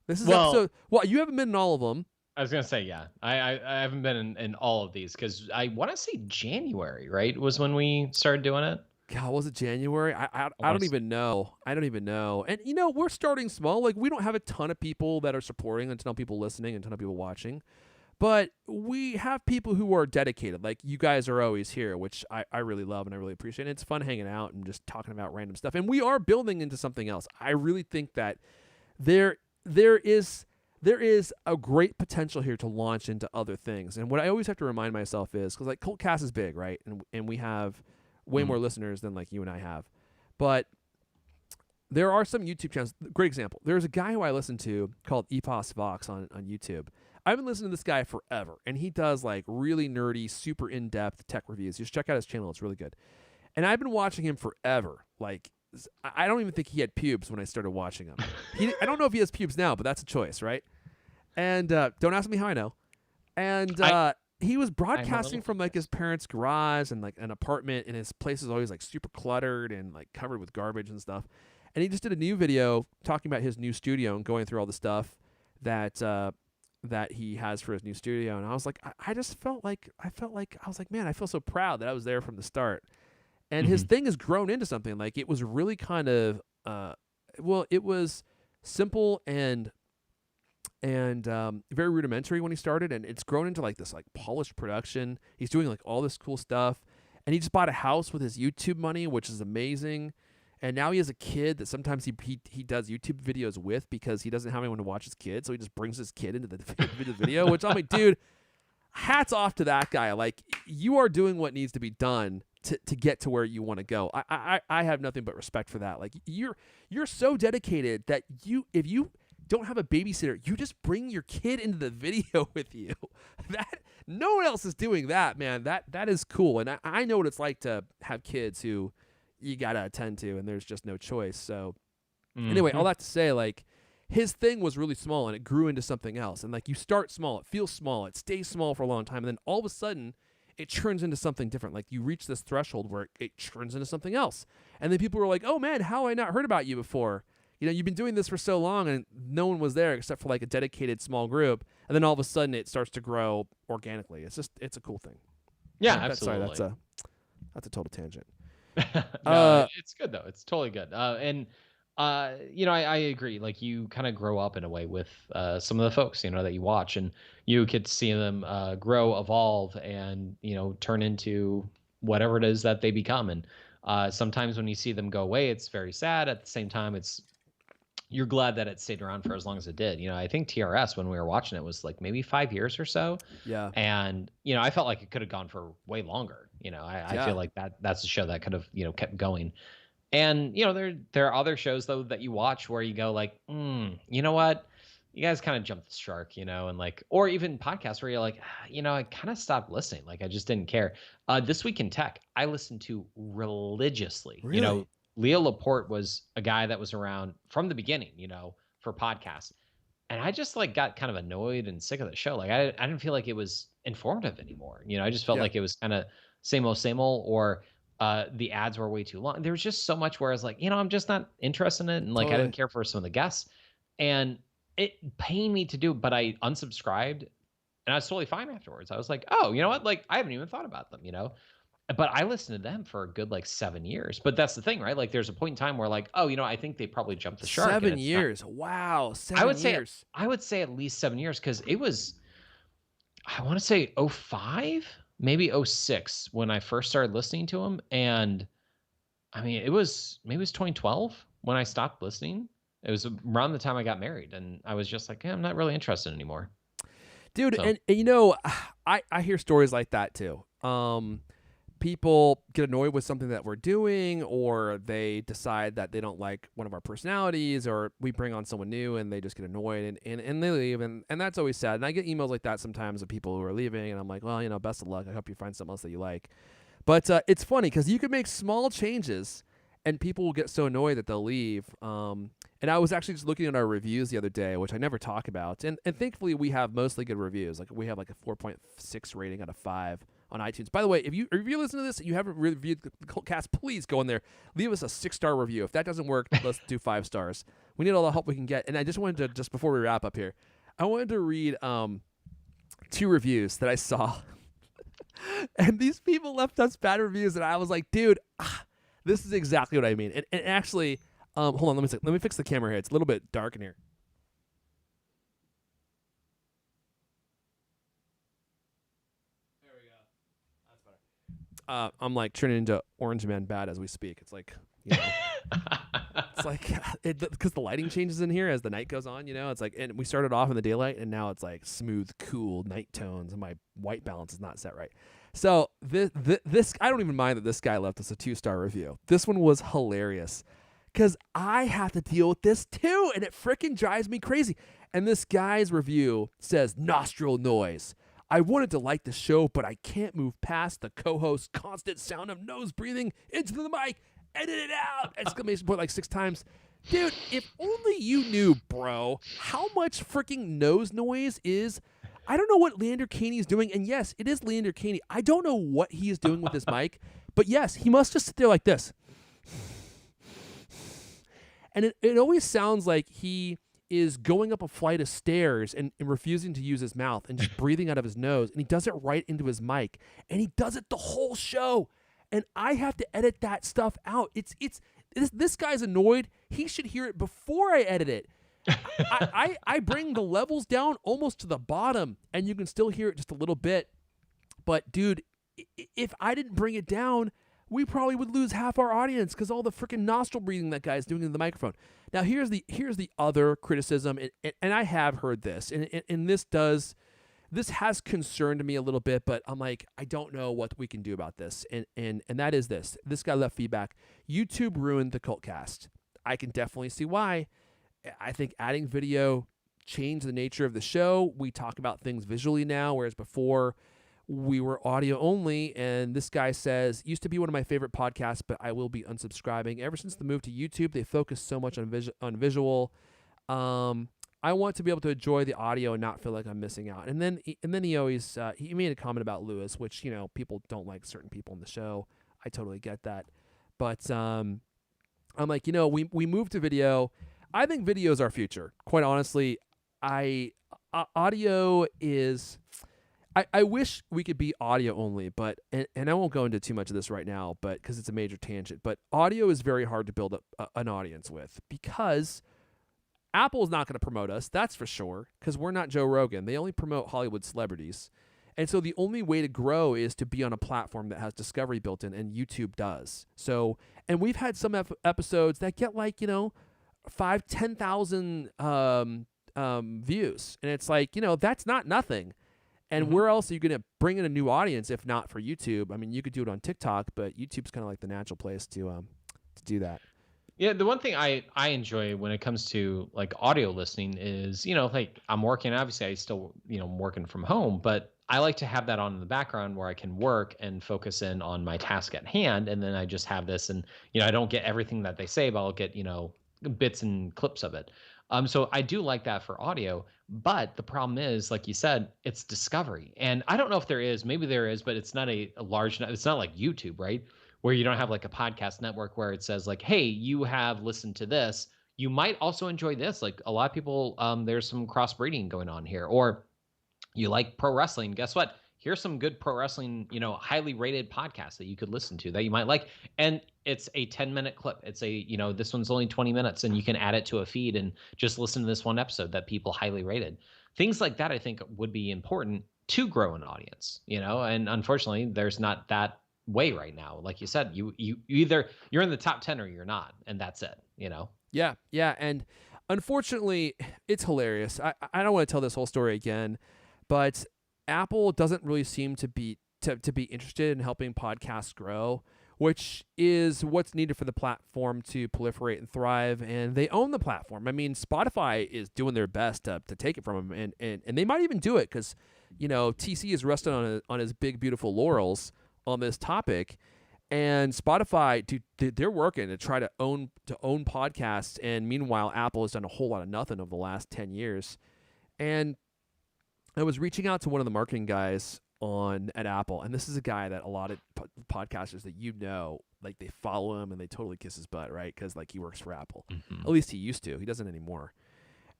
This is episode. Well, you haven't been in all of them. I was gonna say, yeah. I haven't been in all of these, because I want to say January, right, was when we started doing it. God, was it January? I don't even know. And we're starting small. Like, we don't have a ton of people that are supporting, and a ton of people listening, and a ton of people watching. But we have people who are dedicated. Like, you guys are always here, which I really love and I really appreciate. And it's fun hanging out and just talking about random stuff. And we are building into something else. I really think that there is a great potential here to launch into other things. And what I always have to remind myself is, because like Cultcast is big, right? And we have way more listeners than like you and I have. But there are some YouTube channels. Great example. There's a guy who I listen to called Epos Vox on YouTube. I've been listening to this guy forever, and he does like really nerdy, super in-depth tech reviews. Just check out his channel. It's really good. And I've been watching him forever. Like, I don't even think he had pubes when I started watching him. I don't know if he has pubes now, but that's a choice, right? And don't ask me how I know. And he was broadcasting from like his parents' garage and like an apartment, and his place is always like super cluttered and like covered with garbage and stuff. And he just did a new video talking about his new studio and going through all the stuff that he has for his new studio. And I was like, I was like, man, I feel so proud that I was there from the start. And his thing has grown into something. Like, it was really kind of, it was simple and very rudimentary when he started, and it's grown into like this like polished production. He's doing like all this cool stuff, and he just bought a house with his YouTube money, which is amazing. And now he has a kid that sometimes he does YouTube videos with because he doesn't have anyone to watch his kid, so he just brings his kid into the video. Which I'm like, dude, hats off to that guy. Like, you are doing what needs to be done to get to where you want to go. I have nothing but respect for that. Like, you're so dedicated that if you don't have a babysitter, you just bring your kid into the video with you. That no one else is doing that, man. That is cool. And I know what it's like to have kids who you gotta attend to, and there's just no choice. So anyway, all that to say, like, his thing was really small and it grew into something else. And like, you start small, it feels small, it stays small for a long time, and then all of a sudden it turns into something different. Like, you reach this threshold where it turns into something else. And then people were like, oh man, how have I not heard about you before? You know, you've been doing this for so long and no one was there except for like a dedicated small group. And then all of a sudden it starts to grow organically. It's a cool thing. Yeah, absolutely. Sorry, that's a total tangent. No, it's good though. It's totally good. I agree. Like, you kind of grow up in a way with some of the folks, that you watch, and you get to see them grow, evolve, and turn into whatever it is that they become. And sometimes when you see them go away, it's very sad. At the same time, you're glad that it stayed around for as long as it did. I think TRS, when we were watching it, was like maybe 5 years or so. Yeah. And I felt like it could have gone for way longer. I feel like that's a show that could have kept going. And there are other shows though that you watch where you go like, you know what, you guys kind of jumped the shark, and like, or even podcasts where you're like, I kind of stopped listening, like I just didn't care. This Week in Tech, I listened to religiously. Really? Leo Laporte was a guy that was around from the beginning, for podcasts, and I just like got kind of annoyed and sick of the show. Like, I didn't feel like it was informative anymore. I just felt like it was kind of same old, or the ads were way too long. There was just so much where I was like, I'm just not interested in it. And like, I didn't care for some of the guests, and it pained me to do, but I unsubscribed and I was totally fine afterwards. I was like, oh, you know what? Like, I haven't even thought about them, but I listened to them for a good, like 7 years. But that's the thing, right? Like, there's a point in time where like, oh, I think they probably jumped the shark. 7 years. Wow. 7 years. I would say at least 7 years. Cause it was, I want to say 05, maybe 06 when I first started listening to them. And I mean, maybe it was 2012 when I stopped listening. It was around the time I got married, and I was just like, I'm not really interested anymore. Dude, so. And I hear stories like that too. People get annoyed with something that we're doing, or they decide that they don't like one of our personalities, or we bring on someone new and they just get annoyed and they leave. And that's always sad. And I get emails like that sometimes of people who are leaving, and I'm like, well, best of luck. I hope you find something else that you like. But it's funny because you can make small changes and people will get so annoyed that they'll leave. And I was actually just looking at our reviews the other day, which I never talk about. And thankfully we have mostly good reviews. Like, we have like a 4.6 rating out of 5 on iTunes. By the way, if you listen to this and you haven't reviewed the cast, please go in there, leave us a 6-star review. If that doesn't work, let's do 5 stars. We need all the help we can get. And I just wanted to, just before we wrap up here, I wanted to read 2 reviews that I saw. And these people left us bad reviews, and I was like, dude, this is exactly what I mean. And actually, hold on, let me fix the camera here. It's a little bit dark in here. I'm like turning into Orange Man Bad as we speak. It's like, it's like because the lighting changes in here as the night goes on. It's like, and we started off in the daylight, and now it's like smooth, cool night tones, and my white balance is not set right. So this I don't even mind that this guy left us a 2-star review. This one was hilarious because I have to deal with this too, and it freaking drives me crazy. And this guy's review says, nostril noise. I wanted to like the show, but I can't move past the co-host's constant sound of nose breathing into the mic. Edit it out! Exclamation point like 6 times. Dude, if only you knew, bro, how much freaking nose noise is. I don't know what Leander Caney is doing, and yes, it is Leander Caney. I don't know what he is doing with his mic, but yes, he must just sit there like this. And it always sounds like he is going up a flight of stairs and refusing to use his mouth and just breathing out of his nose, and he does it right into his mic, and he does it the whole show, and I have to edit that stuff out. This guy's annoyed. He should hear it before I edit it. I bring the levels down almost to the bottom, and you can still hear it just a little bit. But dude, if I didn't bring it down, we probably would lose half our audience because all the freaking nostril breathing that guy's doing in the microphone. Now here's the other criticism, and I have heard this, and this has concerned me a little bit, but I'm like, I don't know what we can do about this, and that is this. This guy left feedback. YouTube ruined the Cultcast. I can definitely see why. I think adding video changed the nature of the show. We talk about things visually now, whereas before we were audio only. And this guy says, used to be one of my favorite podcasts, but I will be unsubscribing. Ever since the move to YouTube, they focus so much on visual. I want to be able to enjoy the audio and not feel like I'm missing out. And then he always he made a comment about Lewis, which, you know, people don't like certain people in the show. I totally get that. But I'm like, you know, we moved to video. I think video is our future. Quite honestly, audio is. I wish we could be audio only, but and I won't go into too much of this right now, but because it's a major tangent. But audio is very hard to build up an audience with, because Apple's not going to promote us, that's for sure, because we're not Joe Rogan. They only promote Hollywood celebrities. And so the only way to grow is to be on a platform that has discovery built in, and YouTube does. So, and we've had some episodes that get like, you know, 5,000, 10,000 views. And it's like, you know, that's not nothing. And where else are you going to bring in a new audience if not for YouTube? I mean, you could do it on TikTok, but YouTube's kind of like the natural place to do that. Yeah, the one thing I enjoy when it comes to like audio listening is, you know, like I'm working, obviously I still, you know, I'm working from home, but I like to have that on in the background where I can work and focus in on my task at hand. And then I just have this, and, you know, I don't get everything that they say, but I'll get, you know, bits and clips of it. So I do like that for audio, but the problem is, like you said, it's discovery. And I don't know if there is, maybe there is, but it's not a large, it's not like YouTube, right? Where you don't have like a podcast network where it says like, hey, you have listened to this, you might also enjoy this. Like a lot of people, there's some crossbreeding going on here. Or you like pro wrestling, guess what? Here's some good pro wrestling, you know, highly rated podcasts that you could listen to that you might like. And it's a 10-minute clip. It's a, you know, this one's only 20 minutes and you can add it to a feed and just listen to this one episode that people highly rated. Things like that, I think, would be important to grow an audience, you know, and unfortunately there's not that way right now. Like you said, you either you're in the top 10 or you're not, and that's it, you know? Yeah. And unfortunately, it's hilarious. I don't want to tell this whole story again, but Apple doesn't really seem to be interested in helping podcasts grow, which is what's needed for the platform to proliferate and thrive. And they own the platform. I mean, Spotify is doing their best to take it from them, and they might even do it because, you know, TC is resting on his big, beautiful laurels on this topic. And Spotify, dude, they're working to try to own podcasts. And meanwhile, Apple has done a whole lot of nothing over the last 10 years. And I was reaching out to one of the marketing guys at Apple, and this is a guy that a lot of podcasters that, you know, like they follow him and they totally kiss his butt, right? Because like he works for Apple. At least he used to. He doesn't anymore.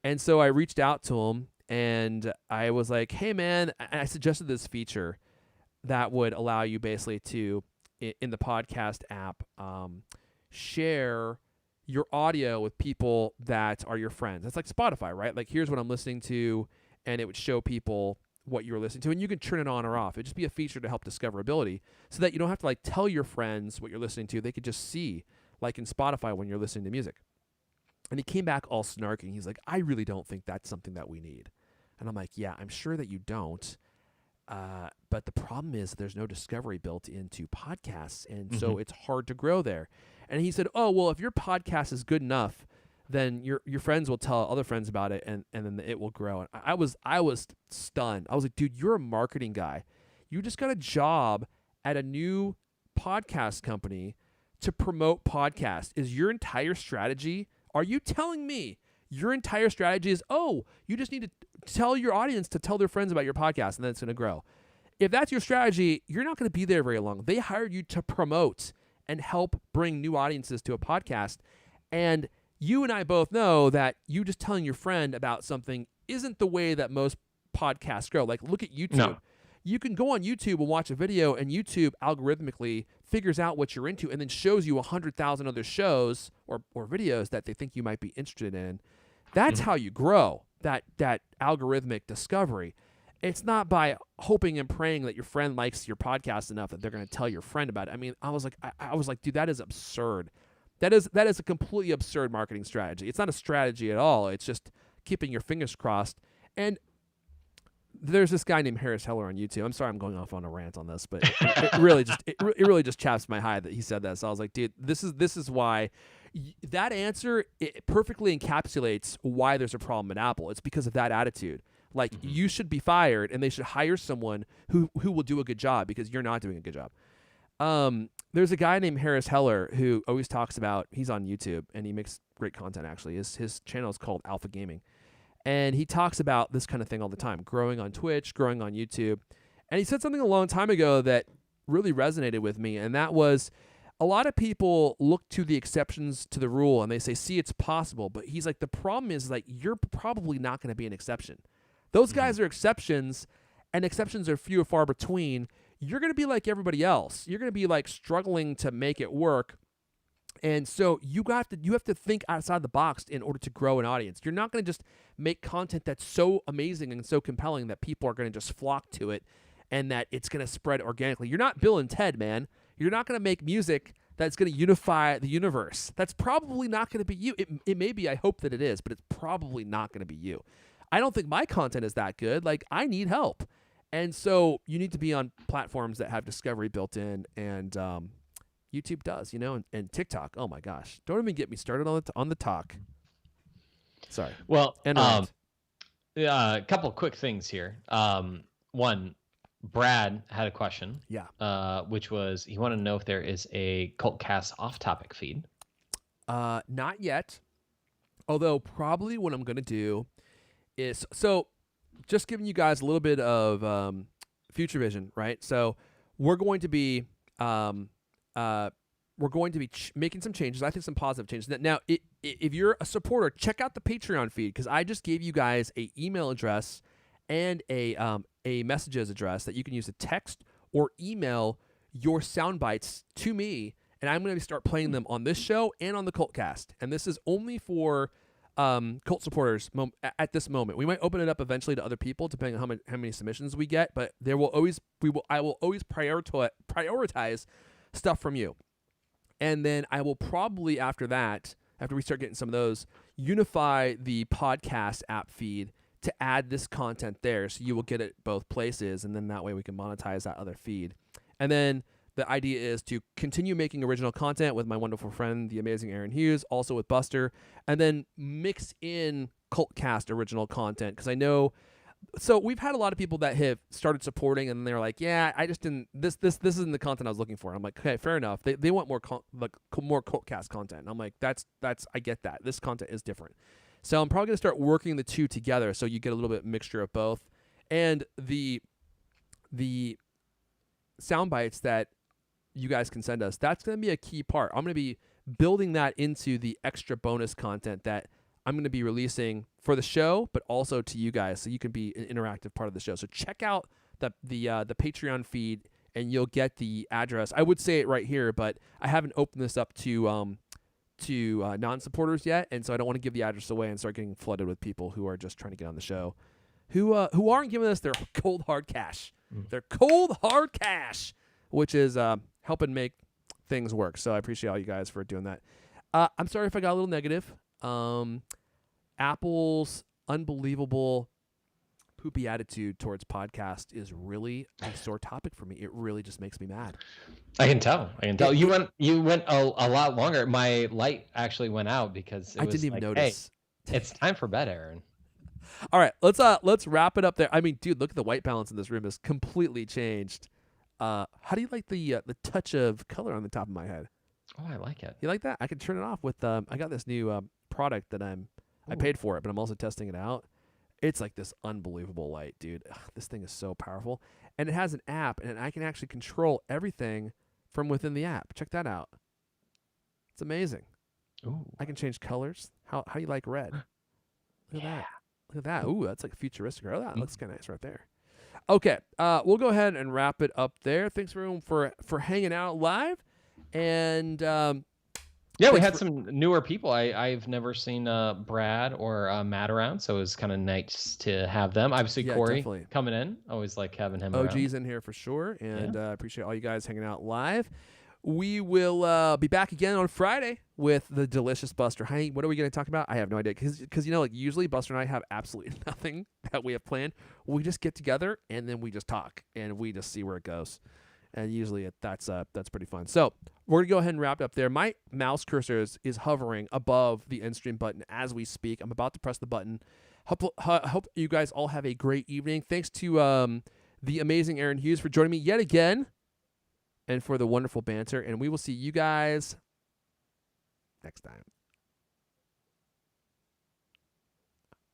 And so I reached out to him and I was like, hey man, and I suggested this feature that would allow you basically to, in the podcast app, share your audio with people that are your friends. That's like Spotify, right? Like, here's what I'm listening to, and it would show people what you're listening to, and you can turn it on or off. It'd just be a feature to help discoverability so that you don't have to like tell your friends what you're listening to. They could just see, like in Spotify when you're listening to music. And he came back all snarky. He's like, I really don't think that's something that we need. And I'm like, yeah, I'm sure that you don't. But the problem is there's no discovery built into podcasts, and so it's hard to grow there. And he said, oh, well, if your podcast is good enough, then your friends will tell other friends about it, and then it will grow. And I was stunned. I was like, dude, you're a marketing guy. You just got a job at a new podcast company to promote podcasts. Is your entire strategy, are you telling me your entire strategy is, oh, you just need to tell your audience to tell their friends about your podcast and then it's going to grow? If that's your strategy, you're not going to be there very long. They hired you to promote and help bring new audiences to a podcast. And you and I both know that you just telling your friend about something isn't the way that most podcasts grow. Like, look at YouTube. No. You can go on YouTube and watch a video, and YouTube algorithmically figures out what you're into and then shows you 100,000 other shows or videos that they think you might be interested in. That's how you grow that algorithmic discovery. It's not by hoping and praying that your friend likes your podcast enough that they're going to tell your friend about it. I mean, I was like, dude, that is absurd. That is a completely absurd marketing strategy. It's not a strategy at all. It's just keeping your fingers crossed. And there's this guy named Harris Heller on YouTube. I'm sorry I'm going off on a rant on this, but it really just chaps my hide that he said that. So I was like, dude, this is why that answer, it perfectly encapsulates why there's a problem at Apple. It's because of that attitude. Like, you should be fired, and they should hire someone who will do a good job because you're not doing a good job. There's a guy named Harris Heller who always talks about, he's on YouTube, and he makes great content, actually. His channel is called Alpha Gaming. And he talks about this kind of thing all the time, growing on Twitch, growing on YouTube. And he said something a long time ago that really resonated with me, and that was, a lot of people look to the exceptions to the rule, and they say, see, it's possible. But he's like, the problem is, like, you're probably not going to be an exception. Those guys are exceptions, and exceptions are few and far between. You're going to be like everybody else. You're going to be like struggling to make it work. And so you have to think outside the box in order to grow an audience. You're not going to just make content that's so amazing and so compelling that people are going to just flock to it and that it's going to spread organically. You're not Bill and Ted, man. You're not going to make music that's going to unify the universe. That's probably not going to be you. It may be, I hope that it is, but it's probably not going to be you. I don't think my content is that good. Like, I need help. And so you need to be on platforms that have discovery built in, and YouTube does, and TikTok. Oh my gosh. Don't even get me started on the talk. Sorry. Well, a couple quick things here. One, Brad had a question. Yeah. Which was, he wanted to know if there is a Cultcast off-topic feed. Not yet. Although probably what I'm going to do is, so just giving you guys a little bit of future vision, right? So we're going to be making some changes. I think some positive changes. Now, if you're a supporter, check out the Patreon feed, because I just gave you guys a email address and a messages address that you can use to text or email your sound bites to me, and I'm going to start playing them on this show and on the Cultcast. And this is only for cult supporters at this moment. We might open it up eventually to other people depending on how many submissions we get, but I will always prioritize stuff from you. And then I will probably, after we start getting some of those, unify the podcast app feed to add this content there, so you will get it both places, and then that way we can monetize that other feed. And then the idea is to continue making original content with my wonderful friend, the amazing Aaron Hughes, also with Buster, and then mix in Cultcast original content, because I know. So we've had a lot of people that have started supporting, and they're like, "Yeah, I just didn't. This isn't the content I was looking for." I'm like, "Okay, fair enough. They want more more Cultcast content." And I'm like, "That's I get that. This content is different." So I'm probably gonna start working the two together, so you get a little bit mixture of both, and the sound bites that you guys can send us. That's gonna be a key part. I'm gonna be building that into the extra bonus content that I'm going to be releasing for the show, but also to you guys, so you can be an interactive part of the show. So check out the Patreon feed, and you'll get the address. I would say it right here, but I haven't opened this up to non-supporters yet, and so I don't want to give the address away and start getting flooded with people who are just trying to get on the show, who aren't giving us their cold hard cash. Their cold hard cash, which is helping make things work. So I appreciate all you guys for doing that. I'm sorry if I got a little negative. Apple's unbelievable poopy attitude towards podcast is really a sore topic for me. It really just makes me mad. I can tell. You went a lot longer. My light actually went out because I didn't even notice. Hey, it's time for bed, Aaron. All right, let's wrap it up there. I mean, dude, look at the white balance in this room is completely changed. How do you like the touch of color on the top of my head? Oh, I like it. You like that? I can turn it off with I got this new product that I paid for it, but I'm also testing it out. It's like this unbelievable light, dude. Ugh, this thing is so powerful, and it has an app, and I can actually control everything from within the app. Check that out. It's amazing. Ooh. I can change colors. How do you like red? Look at that. Look at that. Ooh, that's like futuristic. Oh, that looks kind of nice right there. Okay, we'll go ahead and wrap it up there. Thanks everyone for hanging out live, and Yeah, we Thanks had for some newer people. I've never seen Brad or Matt around, so it was kind of nice to have them. Obviously, yeah, Corey definitely. coming in. Always like having him around. OG's in here for sure, Yeah. and appreciate all you guys hanging out live. We will be back again on Friday with the delicious Buster. Hey, what are we going to talk about? I have no idea because like usually Buster and I have absolutely nothing that we have planned. We just get together and then we just talk and we just see where it goes. And usually that's pretty fun. So we're gonna go ahead and wrap it up there. My mouse cursor is hovering above the end stream button as we speak. I'm about to press the button. Hope you guys all have a great evening. Thanks to the amazing Aaron Hughes for joining me yet again, and for the wonderful banter. And we will see you guys next time.